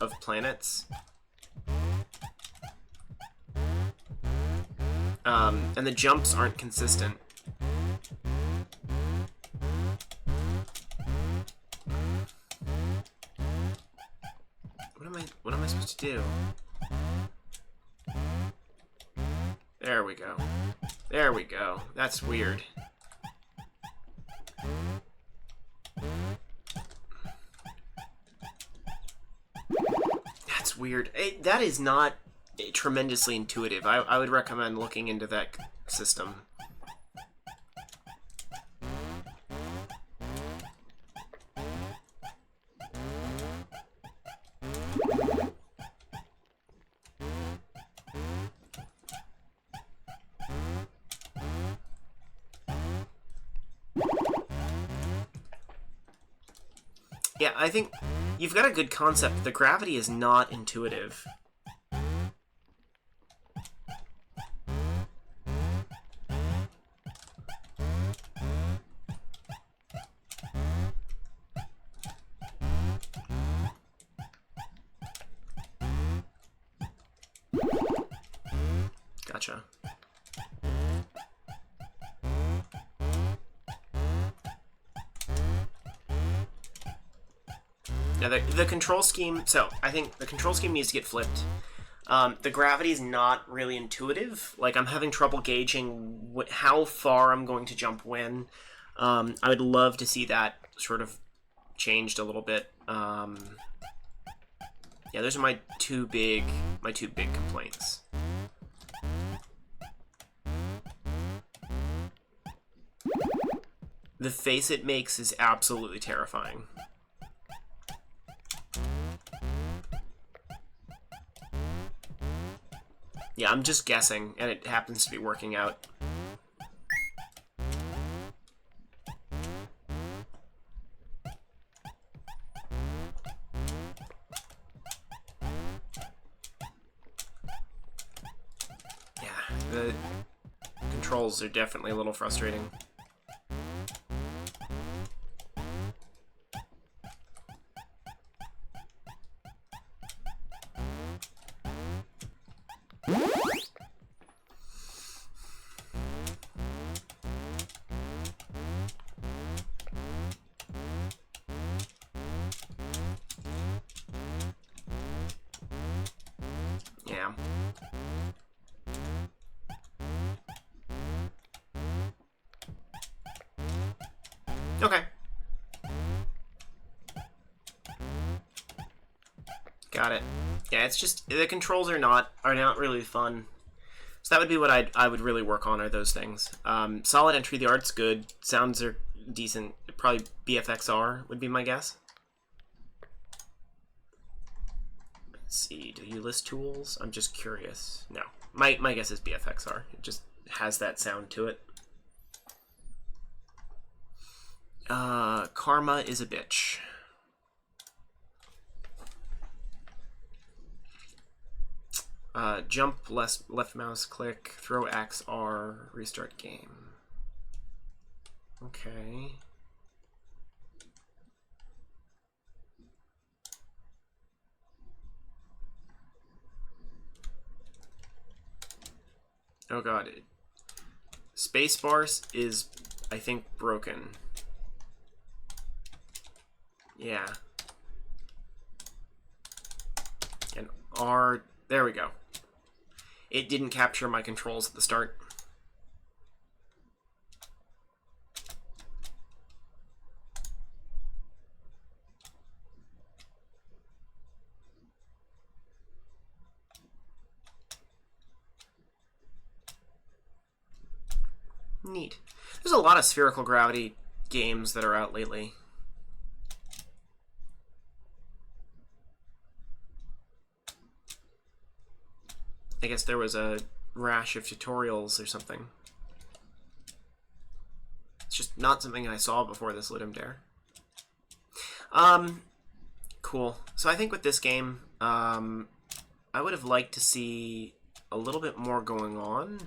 Speaker 1: of planets. And the jumps aren't consistent. What am I supposed to do? There we go. There we go. That's weird. That's weird. That is not tremendously intuitive. I would recommend looking into that system. Yeah, I think you've got a good concept. The gravity is not intuitive. Gotcha. Now, the control scheme... So, I think the control scheme needs to get flipped. The gravity is not really intuitive. Like, I'm having trouble gauging how far I'm going to jump when. I would love to see that sort of changed a little bit. Yeah, those are my two big complaints. The face it makes is absolutely terrifying. Yeah, I'm just guessing, and it happens to be working out. Yeah, the controls are definitely a little frustrating. Yeah. Okay. Got it. Yeah, it's just the controls are not really fun. So that would be what I would really work on, are those things. Solid entry, the art's good, sounds are decent. Probably BFXR would be my guess. Let's see, do you list tools? I'm just curious. No, my guess is BFXR. It just has that sound to it. Karma is a bitch. Jump, left mouse click, throw X, R, restart game. Okay. Oh god. Spacebar is, I think, broken. Yeah. And R, there we go. It didn't capture my controls at the start. Neat. There's a lot of spherical gravity games that are out lately. I guess there was a rash of tutorials or something. It's just not something I saw before this Ludum Dare. Cool. So I think with this game, I would have liked to see a little bit more going on.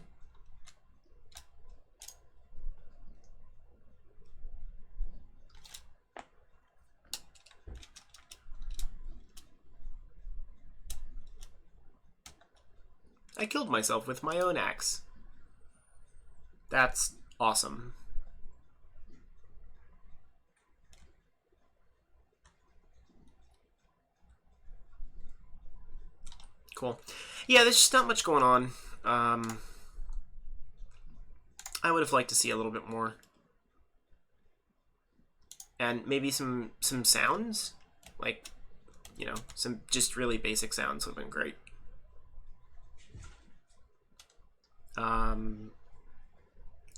Speaker 1: I killed myself with my own axe. That's awesome. Cool. Yeah, there's just not much going on. I would have liked to see a little bit more. And maybe some sounds, like, you know, some just really basic sounds would have been great.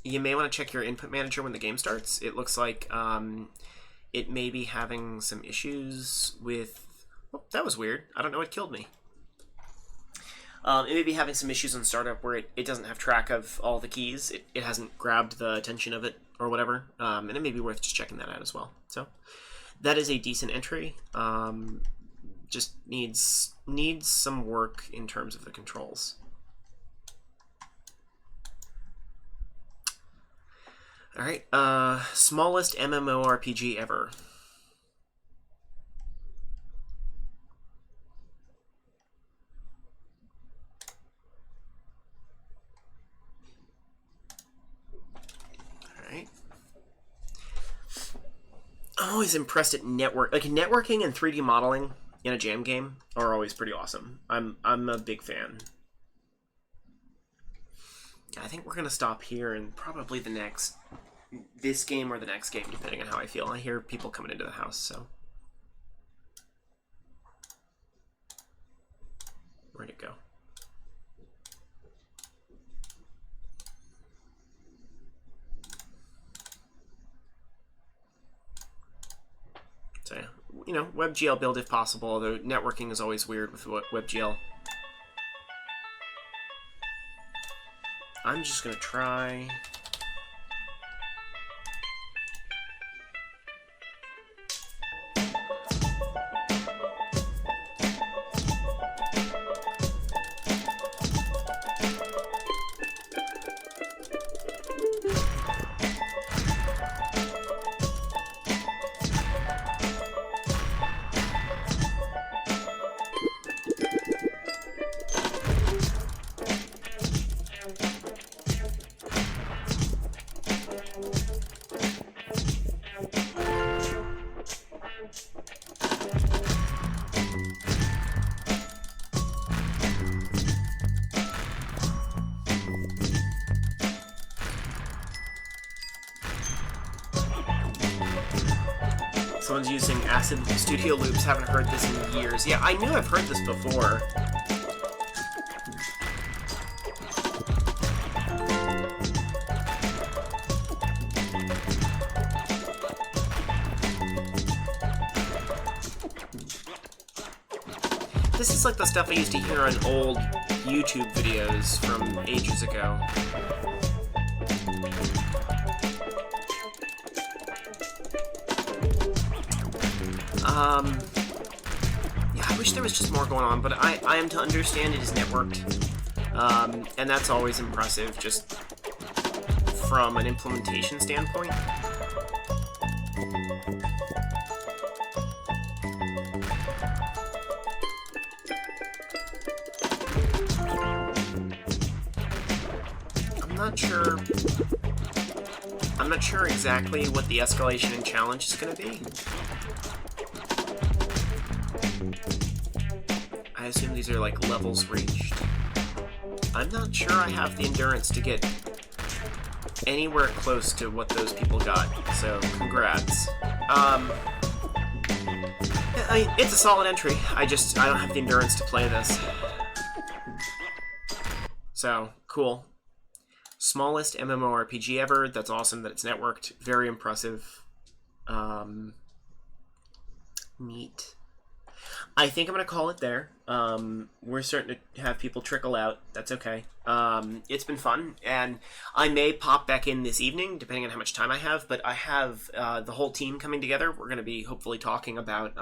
Speaker 1: You may want to check your input manager when the game starts. It looks like it may be having some issues with... Oh, that was weird. I don't know what killed me. It may be having some issues on startup where it doesn't have track of all the keys. It hasn't grabbed the attention of it or whatever. And it may be worth just checking that out as well. So that is a decent entry. Just needs some work in terms of the controls. All right, smallest MMORPG ever. All right. I'm always impressed at networking and 3D modeling in a jam game are always pretty awesome. I'm a big fan. I think we're gonna stop here and probably this game or the next game, depending on how I feel. I hear people coming into the house, so where'd it go? So yeah, you know, WebGL build if possible, although networking is always weird with WebGL. I'm just gonna try... Someone's using Acid Studio Loops, haven't heard this in years. Yeah, I knew I've heard this before. This is like the stuff I used to hear on old YouTube videos from ages ago. Yeah, I wish there was just more going on, but I am to understand it is networked. And that's always impressive, just from an implementation standpoint. I'm not sure exactly what the escalation and challenge is going to be. I assume these are like levels reached. I'm not sure I have the endurance to get anywhere close to what those people got, so congrats. It's a solid entry. I don't have the endurance to play this. So, cool. Smallest MMORPG ever. That's awesome that it's networked. Very impressive. Neat. I think I'm going to call it there. We're starting to have people trickle out. That's okay. It's been fun, and I may pop back in this evening, depending on how much time I have, but I have the whole team coming together. We're going to be hopefully talking about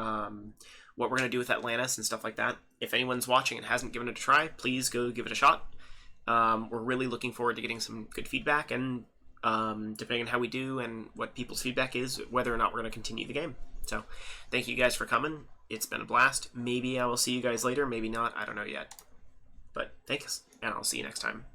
Speaker 1: what we're going to do with Atlantis and stuff like that. If anyone's watching and hasn't given it a try, please go give it a shot. We're really looking forward to getting some good feedback, and depending on how we do and what people's feedback is, whether or not we're going to continue the game. So, thank you guys for coming. It's been a blast. Maybe I will see you guys later, maybe not. I don't know yet. But thanks, and I'll see you next time.